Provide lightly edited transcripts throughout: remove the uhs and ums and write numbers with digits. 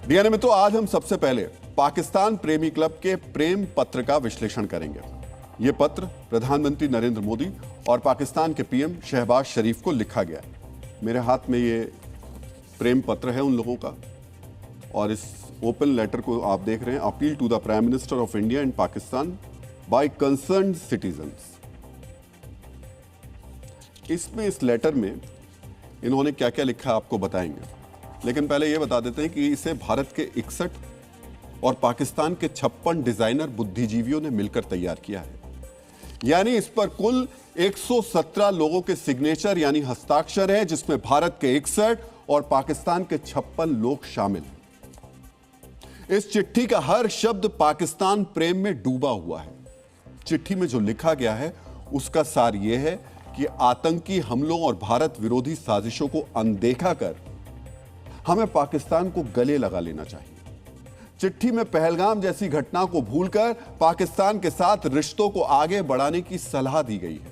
DNA में तो आज हम सबसे पहले पाकिस्तान प्रेमी क्लब के प्रेम पत्र का विश्लेषण करेंगे। यह पत्र प्रधानमंत्री नरेंद्र मोदी और पाकिस्तान के पीएम शहबाज शरीफ को लिखा गया है। मेरे हाथ में ये प्रेम पत्र है उन लोगों का, और इस ओपन लेटर को आप देख रहे हैं, appeal to the prime minister of India and Pakistan by concerned citizens. इसमें इस लेटर में इन्होंने क्या क्या लिखा आपको बताएंगे, लेकिन पहले यह बता देते हैं कि इसे भारत के 61 और पाकिस्तान के 56 डिजाइनर बुद्धिजीवियों ने मिलकर तैयार किया है। यानी इस पर कुल 117 लोगों के सिग्नेचर यानी हस्ताक्षर हैं, जिसमें भारत के 61 और पाकिस्तान के 56 लोग शामिल हैं। इस चिट्ठी का हर शब्द पाकिस्तान प्रेम में डूबा हुआ है। चिट्ठी में जो लिखा गया है उसका सार यह है कि आतंकी हमलों और भारत विरोधी साजिशों को अनदेखा कर हमें पाकिस्तान को गले लगा लेना चाहिए। चिट्ठी में पहलगाम जैसी घटना को भूलकर पाकिस्तान के साथ रिश्तों को आगे बढ़ाने की सलाह दी गई है।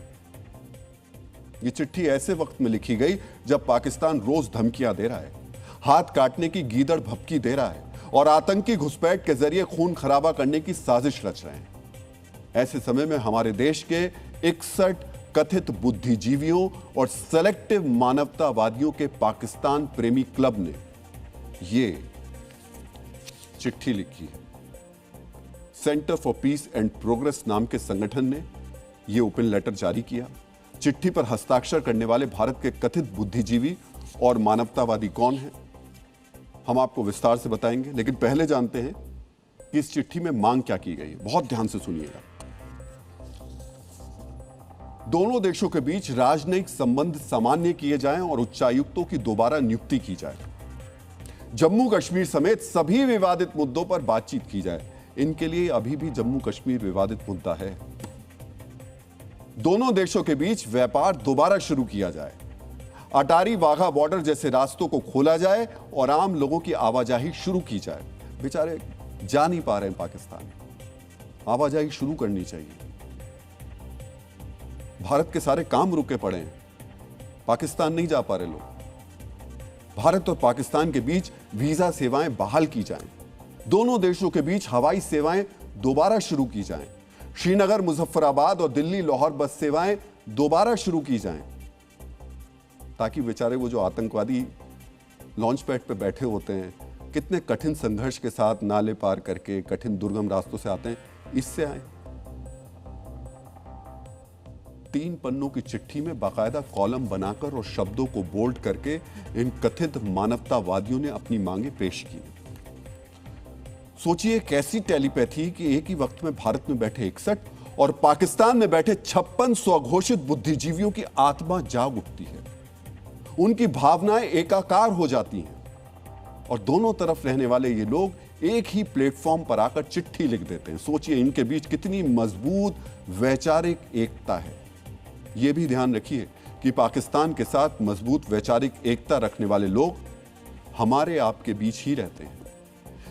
यह चिट्ठी ऐसे वक्त में लिखी गई जब पाकिस्तान रोज धमकियां दे रहा है, हाथ काटने की गीदड़ भभकी दे रहा है और आतंकी घुसपैठ के जरिए खून खराबा करने की साजिश रच रहे हैं। ऐसे समय में हमारे देश के 61 कथित बुद्धिजीवियों और सेलेक्टिव मानवतावादियों के पाकिस्तान प्रेमी क्लब ने यह चिट्ठी लिखी है। Centre for piece and progress नाम के संगठन ने यह ओपन लेटर जारी किया। चिट्ठी पर हस्ताक्षर करने वाले भारत के कथित बुद्धिजीवी और मानवतावादी कौन हैं, हम आपको विस्तार से बताएंगे, लेकिन पहले जानते हैं कि इस चिट्ठी में मांग क्या की गई है। बहुत ध्यान से सुनिएगा। दोनों देशों के बीच राजनयिक संबंध सामान्य किए जाएं और उच्चायुक्तों की दोबारा नियुक्ति की जाए। जम्मू कश्मीर समेत सभी विवादित मुद्दों पर बातचीत की जाए। इनके लिए अभी भी जम्मू कश्मीर विवादित मुद्दा है। दोनों देशों के बीच व्यापार दोबारा शुरू किया जाए। अटारी वाघा बॉर्डर जैसे रास्तों को खोला जाए और आम लोगों की आवाजाही शुरू की जाए। बेचारे जा नहीं पा रहे हैं पाकिस्तान, आवाजाही शुरू करनी चाहिए। भारत के सारे काम रुके पड़े हैं, पाकिस्तान नहीं जा पा रहे लोग। भारत और पाकिस्तान के बीच वीजा सेवाएं बहाल की जाएं। दोनों देशों के बीच हवाई सेवाएं दोबारा शुरू की जाएं। श्रीनगर, मुजफ्फराबाद और दिल्ली लाहौर बस सेवाएं दोबारा शुरू की जाएं, ताकि बेचारे वो जो आतंकवादी लॉन्च पैड पे बैठे होते हैं, कितने कठिन संघर्ष के साथ नाले पार करके कठिन दुर्गम रास्तों से आते हैं, इससे आए। 3 पन्नों की चिट्ठी में बाकायदा कॉलम बनाकर और शब्दों को बोल्ड करके इन कथित मानवतावादियों ने अपनी मांगे पेश की। सोचिए कैसी टेलीपैथी कि एक ही वक्त में भारत में बैठे 61 और पाकिस्तान में बैठे 56 स्वघोषित बुद्धिजीवियों की आत्मा जाग उठती है। उनकी भावनाएं एकाकार हो जाती हैं और दोनों तरफ रहने वाले ये लोग एक ही प्लेटफॉर्म पर आकर चिट्ठी लिख देते हैं। सोचिए इनके बीच कितनी मजबूत वैचारिक एकता है। यह भी ध्यान रखिए कि पाकिस्तान के साथ मजबूत वैचारिक एकता रखने वाले लोग हमारे आपके बीच ही रहते हैं।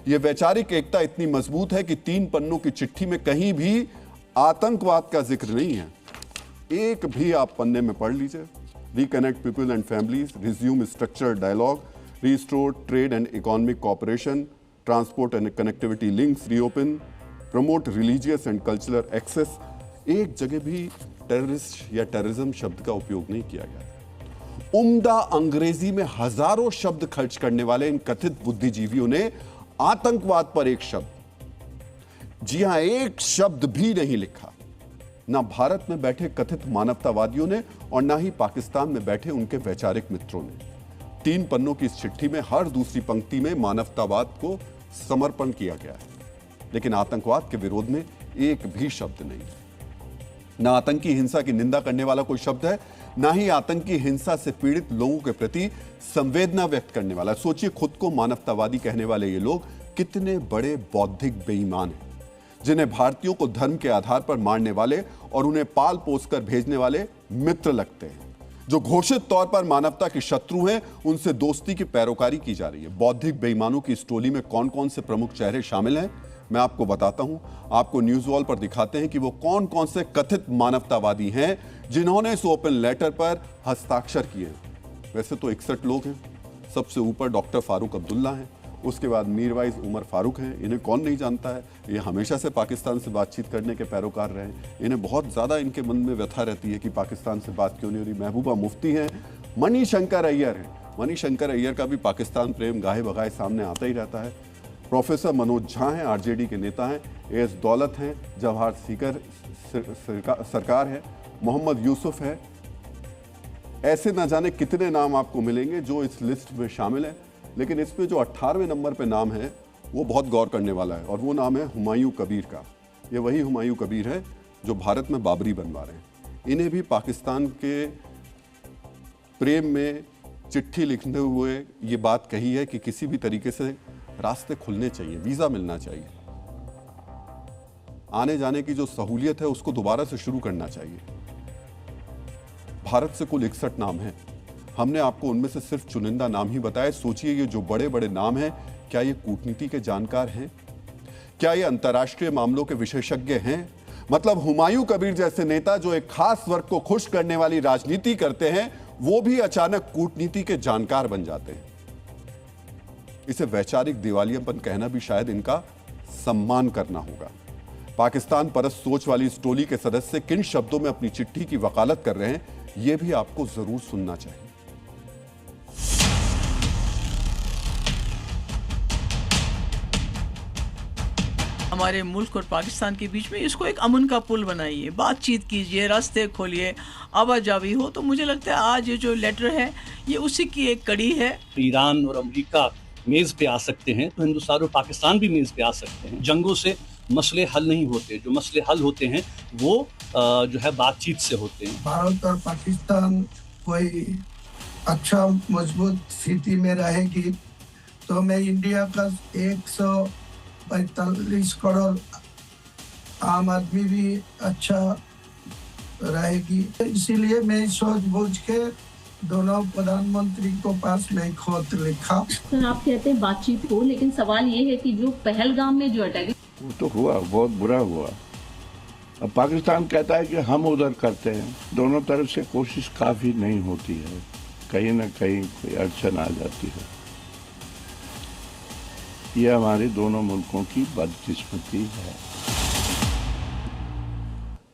यह वैचारिक एकता इतनी मजबूत है कि 3 पन्नों की चिट्ठी में कहीं भी आतंकवाद का जिक्र नहीं है। एक भी आप पन्ने में पढ़ लीजिए। Reconnect people and families, resume structured dialogue, restore trade and economic cooperation, transport and connectivity links, reopen, promote religious and cultural access. एक जगह भी टेररिस्ट या टेररिज्म शब्द का उपयोग नहीं किया गया। उम्दा अंग्रेजी में हजारों शब्द खर्च करने वाले इन कथित बुद्धिजीवियों ने आतंकवाद पर एक शब्द, जी हां एक शब्द भी नहीं लिखा। ना भारत में बैठे कथित मानवतावादियों ने और ना ही पाकिस्तान में बैठे उनके वैचारिक मित्रों ने। 3 पन्नों की इस चिट्ठी में हर दूसरी पंक्ति में मानवतावाद को समर्पण किया गया है, लेकिन आतंकवाद के विरोध में एक भी शब्द नहीं। ना आतंकी हिंसा की निंदा करने वाला कोई शब्द है, ना ही आतंकी हिंसा से पीड़ित लोगों के प्रति संवेदना व्यक्त करने वाला। सोचिए खुद को मानवतावादी कहने वाले ये लोग कितने बड़े बौद्धिक बेईमान हैं, जिन्हें भारतीयों को धर्म के आधार पर मारने वाले और उन्हें पाल पोस कर भेजने वाले मित्र लगते हैं। जो घोषित तौर पर मानवता के शत्रु हैं, उनसे दोस्ती की पैरोकारी की जा रही है। बौद्धिक बेईमानों की इस टोली में कौन कौन से प्रमुख चेहरे शामिल हैं, मैं आपको बताता हूं। आपको न्यूज वॉल पर दिखाते हैं कि वो कौन कौन से कथित मानवतावादी हैं जिन्होंने इस ओपन लेटर पर हस्ताक्षर किए हैं। वैसे तो 61 लोग हैं। सबसे ऊपर डॉक्टर फारूक अब्दुल्ला हैं, उसके बाद मीरवाइज उमर फारूक हैं, इन्हें कौन नहीं जानता है, ये हमेशा से पाकिस्तान से बातचीत करने के पैरोकार रहे हैं। इन्हें बहुत ज़्यादा इनके मन में व्यथा रहती है कि पाकिस्तान से बात क्यों नहीं हो रही। महबूबा मुफ्ती हैं, मणिशंकर अय्यर हैं, मणिशंकर अय्यर का भी पाकिस्तान प्रेम गाहे बगाए सामने आता ही रहता है। प्रोफेसर मनोज झा हैं, आरजेडी के नेता हैं। एस दौलत हैं, जवाहर सीकर सरकार है। मोहम्मद यूसुफ है। ऐसे ना जाने कितने नाम आपको मिलेंगे जो इस लिस्ट में शामिल है, लेकिन इसमें जो 18वें नंबर पे नाम है वो बहुत गौर करने वाला है, और वो नाम है हुमायूं कबीर का। ये वही हुमायूं कबीर है जो भारत में बाबरी बनवा रहे हैं। इन्हें भी पाकिस्तान के प्रेम में चिट्ठी लिखते हुए ये बात कही है कि किसी भी तरीके से रास्ते खुलने चाहिए, वीज़ा मिलना चाहिए, आने जाने की जो सहूलियत है उसको दोबारा से शुरू करना चाहिए। भारत से कुल 61 नाम हैं। हमने आपको उनमें से सिर्फ चुनिंदा नाम ही बताए। सोचिए, ये जो बड़े बड़े नाम हैं, क्या ये कूटनीति के जानकार हैं? क्या ये अंतर्राष्ट्रीय मामलों के विशेषज्ञ हैं? मतलब हुमायूं कबीर जैसे नेता जो एक खास वर्ग को खुश करने वाली राजनीति करते हैं, वो भी अचानक कूटनीति के जानकार बन जाते हैं। इसे वैचारिक दिवालियापन कहना भी शायद इनका सम्मान करना होगा। पाकिस्तान परस्त सोच वाली इस टोली के सदस्य किन शब्दों में अपनी चिट्ठी की वकालत कर रहे हैं, यह भी आपको जरूर सुनना चाहिए। हमारे मुल्क और पाकिस्तान के बीच में इसको एक अमन का पुल बनाइए, बातचीत कीजिए, रास्ते खोलिए, आवाजावी हो। तो मुझे लगता है आज ये जो लेटर है ये उसी की एक कड़ी है। ईरान और अमेरिका मेज पे आ सकते हैं तो हिंदुस्तान और पाकिस्तान भी मेज पे आ सकते हैं। जंगों से मसले हल नहीं होते, जो मसले हल होते हैं वो जो है बातचीत से होते हैं। भारत और पाकिस्तान कोई अच्छा मजबूत स्थिति में रहेगी तो मैं इंडिया का 145 करोड़ आम आदमी भी अच्छा रहेगी। इसीलिए मैं सोच बूझ के दोनों प्रधानमंत्री को पास में खत लिखा। सर, आप कहते हैं बातचीत हो, लेकिन सवाल ये है कि जो पहलगाम में जो अटैक, वो तो हुआ, बहुत बुरा हुआ। अब पाकिस्तान कहता है कि हम उधर करते हैं। दोनों तरफ से कोशिश काफ़ी नहीं होती है, कहीं ना कहीं कोई अड़चन आ जाती है। ये हमारे दोनों मुल्कों की बदकिस्मती है।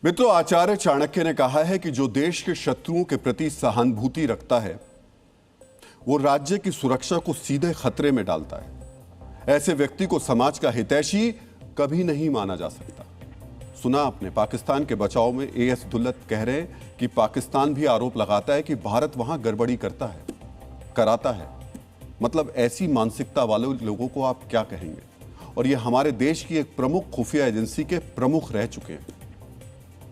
मित्रों, आचार्य चाणक्य ने कहा है कि जो देश के शत्रुओं के प्रति सहानुभूति रखता है वो राज्य की सुरक्षा को सीधे खतरे में डालता है। ऐसे व्यक्ति को समाज का हितैषी कभी नहीं माना जा सकता। सुना आपने, पाकिस्तान के बचाव में एएस दुल्लत कह रहे हैं कि पाकिस्तान भी आरोप लगाता है कि भारत वहां गड़बड़ी कराता है। मतलब ऐसी मानसिकता वाले लोगों को आप क्या कहेंगे? और ये हमारे देश की एक प्रमुख खुफिया एजेंसी के प्रमुख रह चुके हैं।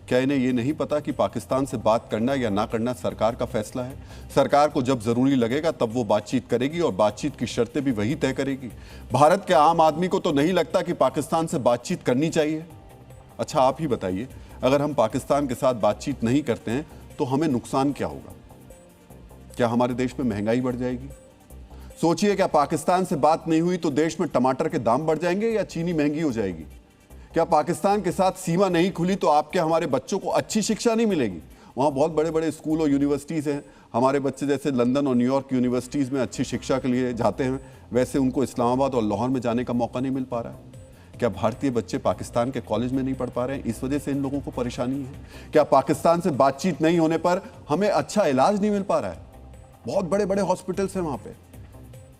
क्या इन्हें ये नहीं पता कि पाकिस्तान से बात करना या ना करना सरकार का फैसला है? सरकार को जब जरूरी लगेगा तब वो बातचीत करेगी और बातचीत की शर्तें भी वही तय करेगी। भारत के आम आदमी को तो नहीं लगता कि पाकिस्तान से बातचीत करनी चाहिए। अच्छा, आप ही बताइए, अगर हम पाकिस्तान के साथ बातचीत नहीं करते हैं तो हमें नुकसान क्या होगा? क्या हमारे देश में महंगाई बढ़ जाएगी? सोचिए, क्या पाकिस्तान से बात नहीं हुई तो देश में टमाटर के दाम बढ़ जाएंगे या चीनी महंगी हो जाएगी? क्या पाकिस्तान के साथ सीमा नहीं खुली तो आपके हमारे बच्चों को अच्छी शिक्षा नहीं मिलेगी? वहाँ बहुत बड़े बड़े स्कूल और यूनिवर्सिटीज़ हैं। हमारे बच्चे जैसे लंदन और न्यूयॉर्क यूनिवर्सिटीज़ में अच्छी शिक्षा के लिए जाते हैं, वैसे उनको इस्लामाबाद और लाहौर में जाने का मौका नहीं मिल पा रहा है। क्या भारतीय बच्चे पाकिस्तान के कॉलेज में नहीं पढ़ पा रहे हैं? इस वजह से इन लोगों को परेशानी है। क्या पाकिस्तान से बातचीत नहीं होने पर हमें अच्छा इलाज नहीं मिल पा रहा है? बहुत बड़े बड़े हॉस्पिटल्स हैं वहाँ पे।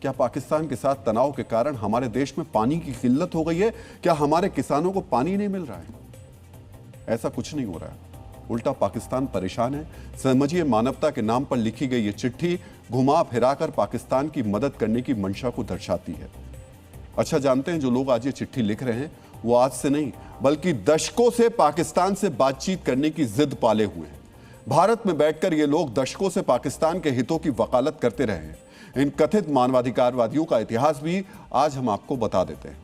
क्या पाकिस्तान के साथ तनाव के कारण हमारे देश में पानी की किल्लत हो गई है? क्या हमारे किसानों को पानी नहीं मिल रहा है? ऐसा कुछ नहीं हो रहा है, उल्टा पाकिस्तान परेशान है। समझिए, मानवता के नाम पर लिखी गई ये चिट्ठी घुमा फिराकर पाकिस्तान की मदद करने की मंशा को दर्शाती है। अच्छा, जानते हैं जो लोग आज ये चिट्ठी लिख रहे हैं वो आज से नहीं बल्कि दशकों से पाकिस्तान से बातचीत करने की जिद पाले हुए हैं। भारत में बैठकर ये लोग दशकों से पाकिस्तान के हितों की वकालत करते रहे हैं। इन कथित मानवाधिकारवादियों का इतिहास भी आज हम आपको बता देते हैं।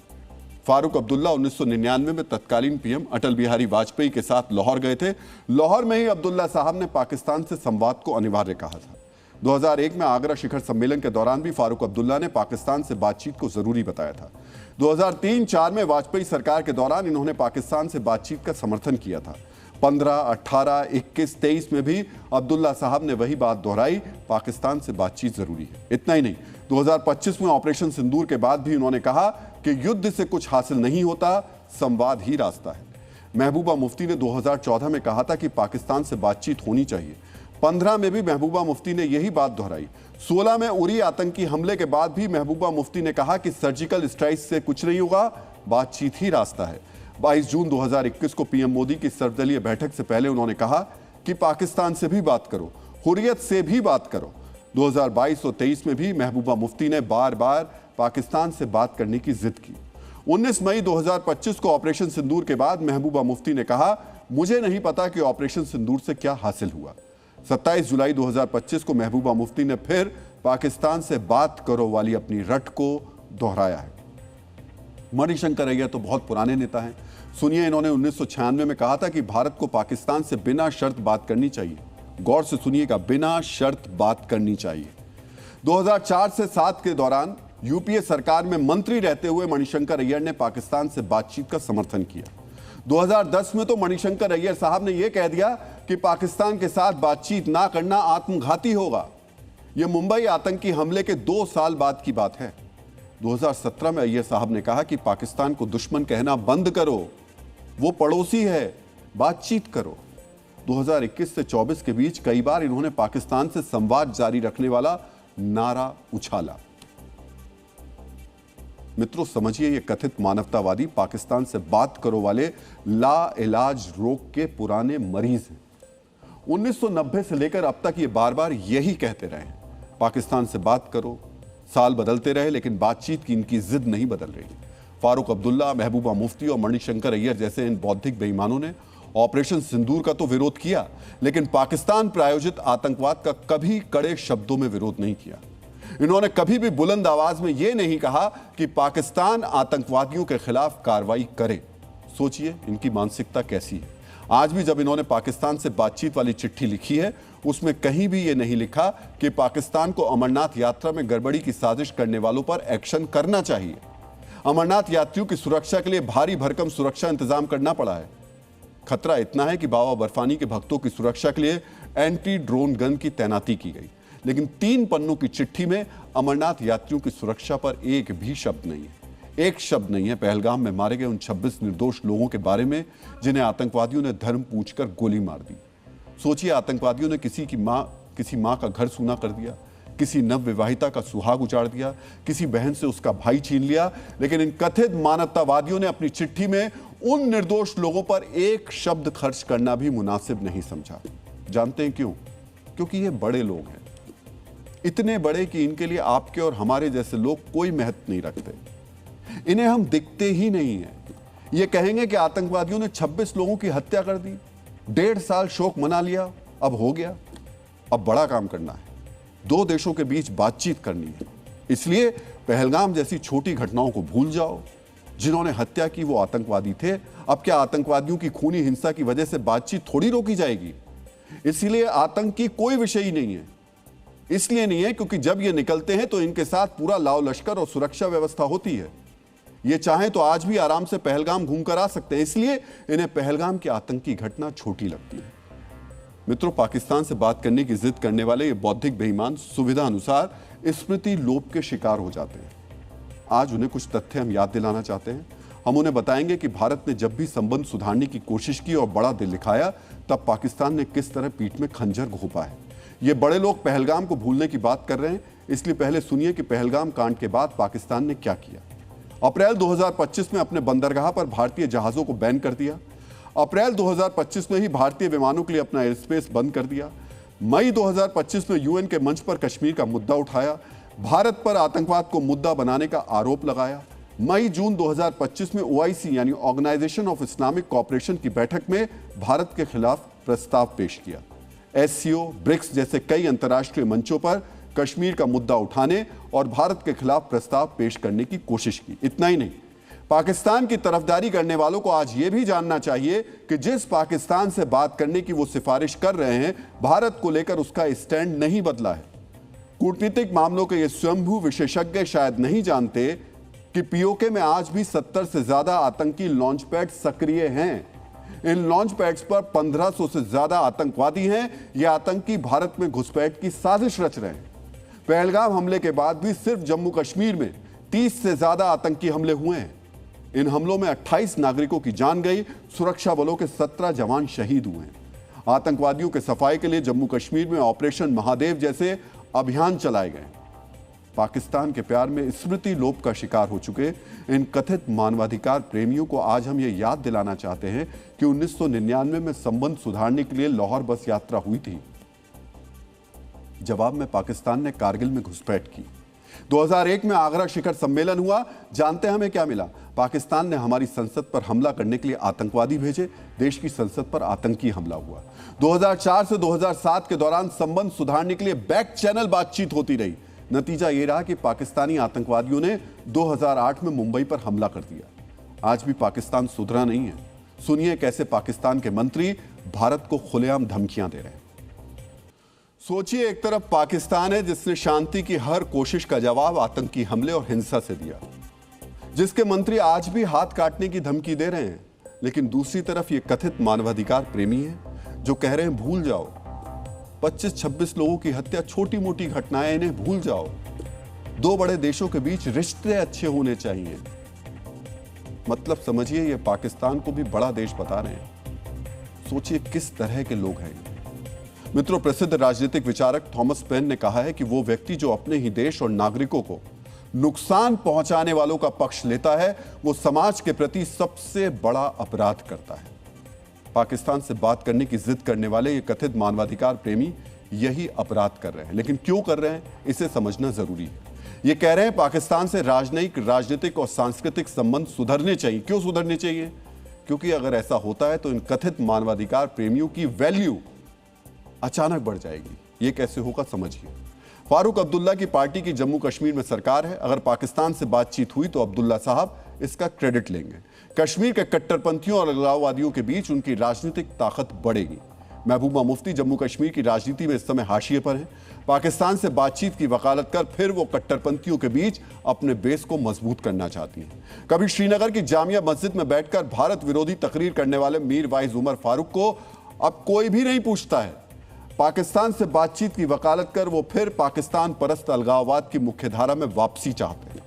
फारूक अब्दुल्ला 1999 में तत्कालीन पीएम अटल बिहारी वाजपेयी के साथ लाहौर गए थे। लाहौर में ही अब्दुल्ला साहब ने पाकिस्तान से संवाद को अनिवार्य कहा था। 2001 में आगरा शिखर सम्मेलन के दौरान भी फारूक अब्दुल्ला ने पाकिस्तान से बातचीत को जरूरी बताया था। 2003-04 में वाजपेयी सरकार के दौरान इन्होंने पाकिस्तान से बातचीत का समर्थन किया था। 15, 18, 21, 23 में भी अब्दुल्ला साहब ने वही बात दोहराई, पाकिस्तान से बातचीत जरूरी है। इतना ही नहीं, 2025 में ऑपरेशन सिंदूर के बाद भी उन्होंने कहा कि युद्ध से कुछ हासिल नहीं होता, संवाद ही रास्ता है। महबूबा मुफ्ती ने 2014 में कहा था कि पाकिस्तान से बातचीत होनी चाहिए। 15 में भी महबूबा मुफ्ती ने यही बात दोहराई। 16 में उरी आतंकी हमले के बाद भी महबूबा मुफ्ती ने कहा कि सर्जिकल स्ट्राइक से कुछ नहीं होगा, बातचीत ही रास्ता है। 22 जून 2021 को पीएम मोदी की सर्वदलीय बैठक से पहले उन्होंने कहा कि पाकिस्तान से भी बात करो, हुर्रियत से भी बात करो। 2022 और 23 में भी महबूबा मुफ्ती ने बार बार पाकिस्तान से बात करने की जिद की। 19 मई 2025 को ऑपरेशन सिंदूर के बाद महबूबा मुफ्ती ने कहा, मुझे नहीं पता कि ऑपरेशन सिंदूर से क्या हासिल हुआ। 27 जुलाई 2025 को महबूबा मुफ्ती ने फिर पाकिस्तान से बात करो वाली अपनी रट को दोहराया है। मणिशंकर अय्यर तो बहुत पुराने नेता हैं। सुनिए, इन्होंने 1996 में कहा था कि भारत को पाकिस्तान से बिना शर्त बात करनी चाहिए। गौर से सुनिएगा, बिना शर्त बात करनी चाहिए। 2004 से 7 के दौरान यूपीए सरकार में मंत्री रहते हुए मणिशंकर अय्यर ने पाकिस्तान से बातचीत का समर्थन किया। 2010 में तो मणिशंकर अय्यर साहब ने यह कह दिया कि पाकिस्तान के साथ बातचीत ना करना आत्मघाती होगा। यह मुंबई आतंकी हमले के 2 साल बाद की बात है। 2017 में अय्यर साहब ने कहा कि पाकिस्तान को दुश्मन कहना बंद करो, वो पड़ोसी है, बातचीत करो। 2021 से 24 के बीच कई बार इन्होंने पाकिस्तान से संवाद जारी रखने वाला नारा उछाला। मित्रों, समझिए, ये कथित मानवतावादी पाकिस्तान से बात करो वाले ला इलाज रोग के पुराने मरीज हैं। 1990 से लेकर अब तक ये बार बार यही कहते रहे, पाकिस्तान से बात करो। साल बदलते रहे लेकिन बातचीत की इनकी जिद नहीं बदल रही। फारूक अब्दुल्ला, महबूबा मुफ्ती और मणिशंकर अय्यर जैसे इन बौद्धिक बेईमानों ने ऑपरेशन सिंदूर का तो विरोध किया, लेकिन पाकिस्तान प्रायोजित आतंकवाद का कभी कड़े शब्दों में विरोध नहीं किया। इन्होंने कभी भी बुलंद आवाज में यह नहीं कहा कि पाकिस्तान आतंकवादियों के खिलाफ कार्रवाई करे। सोचिए इनकी मानसिकता कैसी है। आज भी जब इन्होंने पाकिस्तान से बातचीत वाली चिट्ठी लिखी है, उसमें कहीं भी यह नहीं लिखा कि पाकिस्तान को अमरनाथ यात्रा में गड़बड़ी की साजिश करने वालों पर एक्शन करना चाहिए। अमरनाथ यात्रियों की सुरक्षा के लिए भारी भरकम सुरक्षा इंतजाम करना पड़ा है। खतरा इतना है कि बाबा बर्फानी के भक्तों की सुरक्षा के लिए एंटी ड्रोन गन की तैनाती की गई, लेकिन 3 पन्नों की चिट्ठी में अमरनाथ यात्रियों की सुरक्षा पर एक भी शब्द नहीं है। एक शब्द नहीं है पहलगाम में मारे गए उन 26 निर्दोष लोगों के बारे में जिन्हें आतंकवादियों ने धर्म पूछकर गोली मार दी। सोचिए, आतंकवादियों ने किसी मां का घर सूना कर दिया, किसी नवविवाहिता का सुहाग उजाड़ दिया, किसी बहन से उसका भाई छीन लिया, लेकिन इन कथित मानवतावादियों ने अपनी चिट्ठी में उन निर्दोष लोगों पर एक शब्द खर्च करना भी मुनासिब नहीं समझा। जानते हैं क्यों? क्योंकि ये बड़े लोग हैं, इतने बड़े कि इनके लिए आपके और हमारे जैसे लोग कोई महत्व नहीं रखते। इन्हें हम दिखते ही नहीं है। ये कहेंगे कि आतंकवादियों ने 26 लोगों की हत्या कर दी, 1.5 साल शोक मना लिया, अब हो गया, अब बड़ा काम करना है, 2 देशों के बीच बातचीत करनी है। इसलिए पहलगाम जैसी छोटी घटनाओं को भूल जाओ। जिन्होंने हत्या की वो आतंकवादी थे। अब क्या आतंकवादियों की खूनी हिंसा की वजह से बातचीत थोड़ी रोकी जाएगी? इसलिए आतंक की कोई विषय ही नहीं है। इसलिए नहीं है क्योंकि जब ये निकलते हैं तो इनके साथ पूरा लाव लश्कर और सुरक्षा व्यवस्था होती है। ये चाहें तो आज भी आराम से पहलगाम घूमकर आ सकते हैं, इसलिए इन्हें पहलगाम की आतंकी घटना छोटी लगती है। मित्रों, पाकिस्तान से बात करने की जिद करने वाले ये बौद्धिक बेईमान सुविधा अनुसार स्मृति लोप के शिकार हो जाते हैं। आज उन्हें कुछ तथ्य हम याद दिलाना चाहते हैं। हम उन्हें बताएंगे कि भारत ने जब भी संबंध सुधारने की कोशिश की और बड़ा दिल दिखाया, तब पाकिस्तान ने किस तरह पीठ में खंजर घोंपा है। ये बड़े लोग पहलगाम को भूलने की बात कर रहे हैं, इसलिए पहले सुनिए कि पहलगाम कांड के बाद पाकिस्तान ने क्या किया। अप्रैल 2025 में अपने बंदरगाह पर भारतीय जहाजों को बैन कर दिया। अप्रैल 2025 में ही भारतीय विमानों के लिए अपना एयर स्पेस बंद कर दिया। मई 2025 में यूएन के मंच पर कश्मीर का मुद्दा उठाया, भारत पर आतंकवाद को मुद्दा बनाने का आरोप लगाया। मई जून 2025 में ओआईसी यानी ऑर्गेनाइजेशन ऑफ इस्लामिक कोऑपरेशन की बैठक में भारत के खिलाफ प्रस्ताव पेश किया। एससीओ, ब्रिक्स जैसे कई अंतर्राष्ट्रीय मंचों पर कश्मीर का मुद्दा उठाने और भारत के खिलाफ प्रस्ताव पेश करने की कोशिश की। इतना ही नहीं, पाकिस्तान की तरफदारी करने वालों को आज यह भी जानना चाहिए कि जिस पाकिस्तान से बात करने की वो सिफारिश कर रहे हैं, भारत को लेकर उसका स्टैंड नहीं बदला है। कूटनीतिक मामलों के ये स्वयंभू विशेषज्ञ शायद नहीं जानते कि पीओके में आज भी 70 से ज्यादा आतंकी लॉन्च पैड सक्रिय हैं। इन लॉन्च पैड्स पर 1500 से ज्यादा आतंकवादी हैं। ये आतंकी भारत में घुसपैठ की साजिश रच रहे हैं। पहलगाम हमले के बाद भी सिर्फ जम्मू कश्मीर में 30 से ज्यादा आतंकी हमले हुए हैं। इन हमलों में 28 नागरिकों की जान गई, सुरक्षा बलों के 17 जवान शहीद हुए हैं। आतंकवादियों के सफाई के लिए जम्मू कश्मीर में ऑपरेशन महादेव जैसे अभियान चलाए गए। पाकिस्तान के प्यार में स्मृति लोप का शिकार हो चुके इन कथित मानवाधिकार प्रेमियों को आज हम ये याद दिलाना चाहते हैं कि 1999 में संबंध सुधारने के लिए लाहौर बस यात्रा हुई थी। जवाब में पाकिस्तान ने कारगिल में घुसपैठ की। 2001 में आगरा शिखर सम्मेलन हुआ। जानते हैं हमें क्या मिला? पाकिस्तान ने हमारी संसद पर हमला करने के लिए आतंकवादी भेजे। देश की संसद पर आतंकी हमला हुआ। 2004 से 2007 के दौरान संबंध सुधारने के लिए बैक चैनल बातचीत होती रही। नतीजा यह रहा कि पाकिस्तानी आतंकवादियों ने 2008 में मुंबई पर हमला कर दिया। आज भी पाकिस्तान सुधरा नहीं है। सुनिए कैसे पाकिस्तान के मंत्री भारत को खुलेआम धमकियां दे रहे हैं। सोचिए, एक तरफ पाकिस्तान है जिसने शांति की हर कोशिश का जवाब आतंकी हमले और हिंसा से दिया, जिसके मंत्री आज भी हाथ काटने की धमकी दे रहे हैं। लेकिन दूसरी तरफ ये कथित मानवाधिकार प्रेमी हैं जो कह रहे हैं भूल जाओ, 25-26 लोगों की हत्या छोटी मोटी घटनाएं, इन्हें भूल जाओ। दो बड़े देशों के बीच रिश्ते अच्छे होने चाहिए। मतलब समझिए, ये पाकिस्तान को भी बड़ा देश बता रहे हैं। सोचिए किस तरह के लोग हैं। मित्रों, प्रसिद्ध राजनीतिक विचारक थॉमस पेन ने कहा है कि वो व्यक्ति जो अपने ही देश और नागरिकों को नुकसान पहुंचाने वालों का पक्ष लेता है, वो समाज के प्रति सबसे बड़ा अपराध करता है। पाकिस्तान से बात करने की जिद करने वाले ये कथित मानवाधिकार प्रेमी यही अपराध कर रहे हैं। लेकिन क्यों कर रहे हैं, इसे समझना जरूरी है। ये कह रहे हैं पाकिस्तान से राजनीतिक और सांस्कृतिक संबंध सुधरने चाहिए। क्यों सुधरने चाहिए? क्योंकि अगर ऐसा होता है तो इन कथित मानवाधिकार प्रेमियों की वैल्यू अचानक बढ़ जाएगी। ये कैसे होगा, समझिए। फारूक अब्दुल्ला की पार्टी की जम्मू कश्मीर में सरकार है। अगर पाकिस्तान से बातचीत हुई तो अब्दुल्ला साहब इसका क्रेडिट लेंगे। कश्मीर के कट्टरपंथियों और अलगाववादियों के बीच उनकी राजनीतिक ताकत बढ़ेगी। महबूबा मुफ्ती जम्मू कश्मीर की राजनीति में इस समय हाशिए पर हैं। पाकिस्तान से बातचीत की वकालत कर फिर वो कट्टरपंथियों के बीच अपने बेस को मजबूत करना चाहती हैं। कभी श्रीनगर की जामिया मस्जिद में बैठकर भारत विरोधी तकरीर करने वाले मीर वाइज उमर फारूक को अब कोई भी नहीं पूछता है। पाकिस्तान से बातचीत की वकालत कर वो फिर पाकिस्तान परस्त अलगाववाद की मुख्यधारा में वापसी चाहते हैं।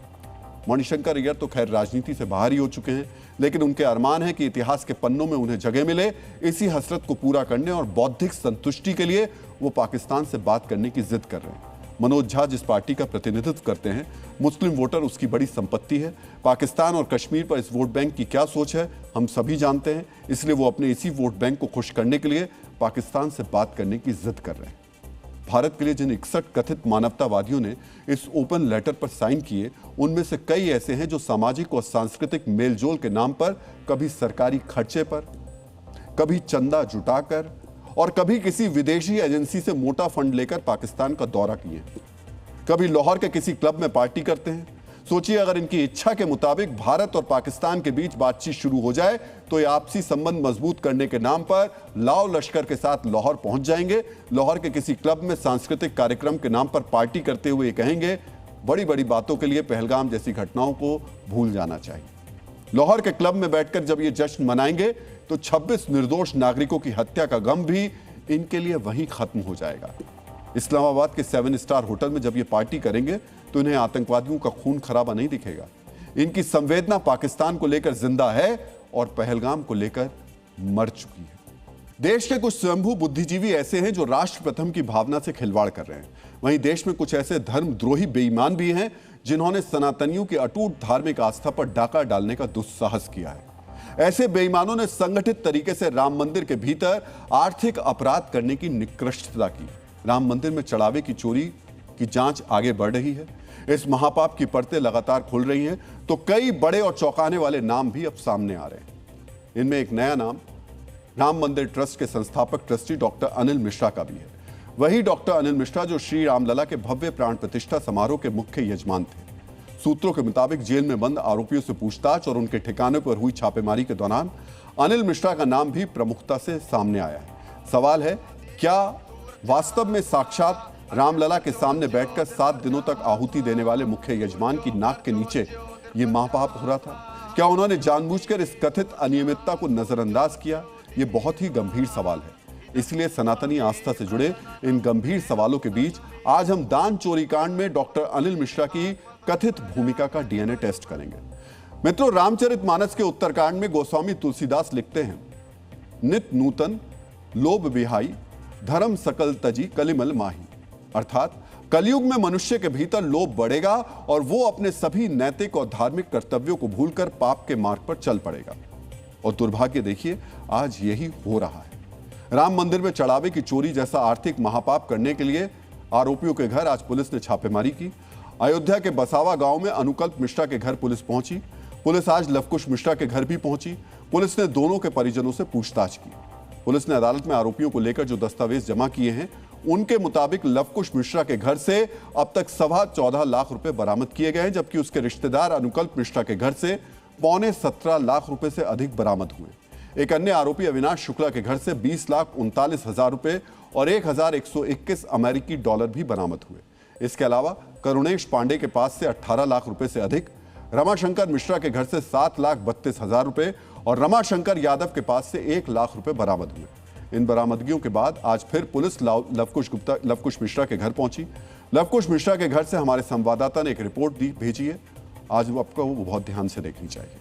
मणिशंकर अय्यर तो खैर राजनीति से बाहर ही हो चुके हैं, लेकिन उनके अरमान है कि इतिहास के पन्नों में उन्हें जगह मिले। इसी हसरत को पूरा करने और बौद्धिक संतुष्टि के लिए वो पाकिस्तान से बात करने की जिद कर रहे हैं। मनोज झा जिस पार्टी का प्रतिनिधित्व करते हैं, मुस्लिम वोटर उसकी बड़ी संपत्ति है। पाकिस्तान और कश्मीर पर इस वोट बैंक की क्या सोच है हम सभी जानते हैं। इसलिए वो अपने इसी वोट बैंक को खुश करने के लिए पाकिस्तान से बात करने की जिद कर रहे हैं। भारत के लिए जिन 61 कथित मानवतावादियों ने इस ओपन लेटर पर साइन किए, उनमें से कई ऐसे हैं जो सामाजिक और सांस्कृतिक मेलजोल के नाम पर कभी सरकारी खर्चे पर, कभी चंदा जुटाकर और कभी किसी विदेशी एजेंसी से मोटा फंड लेकर पाकिस्तान का दौरा किए। कभी लाहौर के किसी क्लब में पार्टी करते हैं। सोचिए, अगर इनकी इच्छा के मुताबिक भारत और पाकिस्तान के बीच बातचीत शुरू हो जाए तो ये आपसी संबंध मजबूत करने के नाम पर लाव लश्कर के साथ लाहौर पहुंच जाएंगे। लाहौर के किसी क्लब में सांस्कृतिक कार्यक्रम के नाम पर पार्टी करते हुए कहेंगे बड़ी बड़ी बातों के लिए पहलगाम जैसी घटनाओं को भूल जाना चाहिए। लाहौर के क्लब में बैठकर जब ये जश्न मनाएंगे तो 26 निर्दोष नागरिकों की हत्या का गम भी इनके लिए वहीं खत्म हो जाएगा। इस्लामाबाद के 7 स्टार होटल में जब ये पार्टी करेंगे तो इन्हें आतंकवादियों का खून खराबा नहीं दिखेगा। इनकी संवेदना पाकिस्तान को लेकर जिंदा है और पहलगाम को लेकर मर चुकी है। देश के कुछ स्वयंभू बुद्धिजीवी ऐसे हैं जो राष्ट्र प्रथम की भावना से खिलवाड़ कर रहे हैं। वहीं देश में कुछ ऐसे धर्मद्रोही बेईमान भी हैं जिन्होंने सनातनियों की अटूट धार्मिक आस्था पर डाका डालने का दुस्साहस किया है। ऐसे बेईमानों ने संगठित तरीके से राम मंदिर के भीतर आर्थिक अपराध करने की निकृष्टता की। राम मंदिर में चढ़ावे की चोरी की जांच आगे बढ़ रही है। इस महापाप की परतें लगातार खुल रही हैं तो कई बड़े और चौंकाने वाले नाम भी अब सामने आ रहे हैं। इनमें एक नया नाम राम मंदिर ट्रस्ट के संस्थापक ट्रस्टी डॉक्टर अनिल मिश्रा का भी है। वही डॉक्टर अनिल मिश्रा जो श्री रामलला के भव्य प्राण प्रतिष्ठा समारोह के मुख्य यजमान थे। सूत्रों के मुताबिक जेल में बंद आरोपियों से पूछताछ और उनके ठिकाने पर हुई छापेमारी के दौरान अनिल मिश्रा का नाम भी प्रमुखता से सामने आया है। सवाल है, क्या वास्तव में साक्षात रामलला के सामने बैठकर 7 दिनों तक आहुति देने वाले मुख्य यजमान की नाक के नीचे ये महापाप हो रहा था? क्या उन्होंने जानबूझकर इस कथित अनियमितता को नजरअंदाज किया? ये बहुत ही गंभीर सवाल है। इसलिए सनातनी आस्था से जुड़े इन गंभीर सवालों के बीच आज हम दान चोरी कांड में डॉक्टर अनिल मिश्रा की कथित भूमिका का डीएनए टेस्ट करेंगे। मित्रों, रामचरितमानस के उत्तरकांड में गोस्वामी तुलसीदास लिखते हैं, नित नूतन लोभ विहाई धर्म सकल तजी कलिमल माही। अर्थात कलयुग में मनुष्य के भीतर लोभ बढ़ेगा और वो अपने सभी नैतिक और धार्मिक कर्तव्यों को भूलकर पाप के मार्ग पर चल पड़ेगा। और दुर्भाग्य देखिए, आज यही हो रहा है। राम मंदिर में चढ़ावे की चोरी जैसा आर्थिक महापाप करने के लिए आरोपियों के घर आज पुलिस ने छापेमारी की। अयोध्या के बसावा गांव में अनुकल्प मिश्रा के घर पुलिस पहुंची। पुलिस आज लवकुश मिश्रा के घर भी पहुंची। पुलिस ने दोनों के परिजनों से पूछताछ की। पुलिस ने अदालत में आरोपियों को लेकर जो दस्तावेज जमा किए हैं, उनके मुताबिक लवकुश मिश्रा के घर से अब तक 14.25 लाख रुपए बरामद किए गए हैं, जबकि उसके रिश्तेदार अनुकल्प मिश्रा के घर से 17.25 लाख रुपए से अधिक बरामद हुए। एक अन्य आरोपी अविनाश शुक्ला के घर से 20,39,000 रुपए और 1,121 अमेरिकी डॉलर भी बरामद हुए। इसके अलावा करुणेश पांडे के पास से 18 लाख रुपए से अधिक, रमाशंकर मिश्रा के घर से 7,32,000 रुपए और रमाशंकर यादव के पास से 1 लाख रुपए बरामद हुए। इन बरामदगियों के बाद आज फिर पुलिस लवकुश मिश्रा के घर पहुंची। लवकुश मिश्रा के घर से हमारे संवाददाता ने एक रिपोर्ट भेजी है। आज आपको वो बहुत ध्यान से देखनी चाहिए।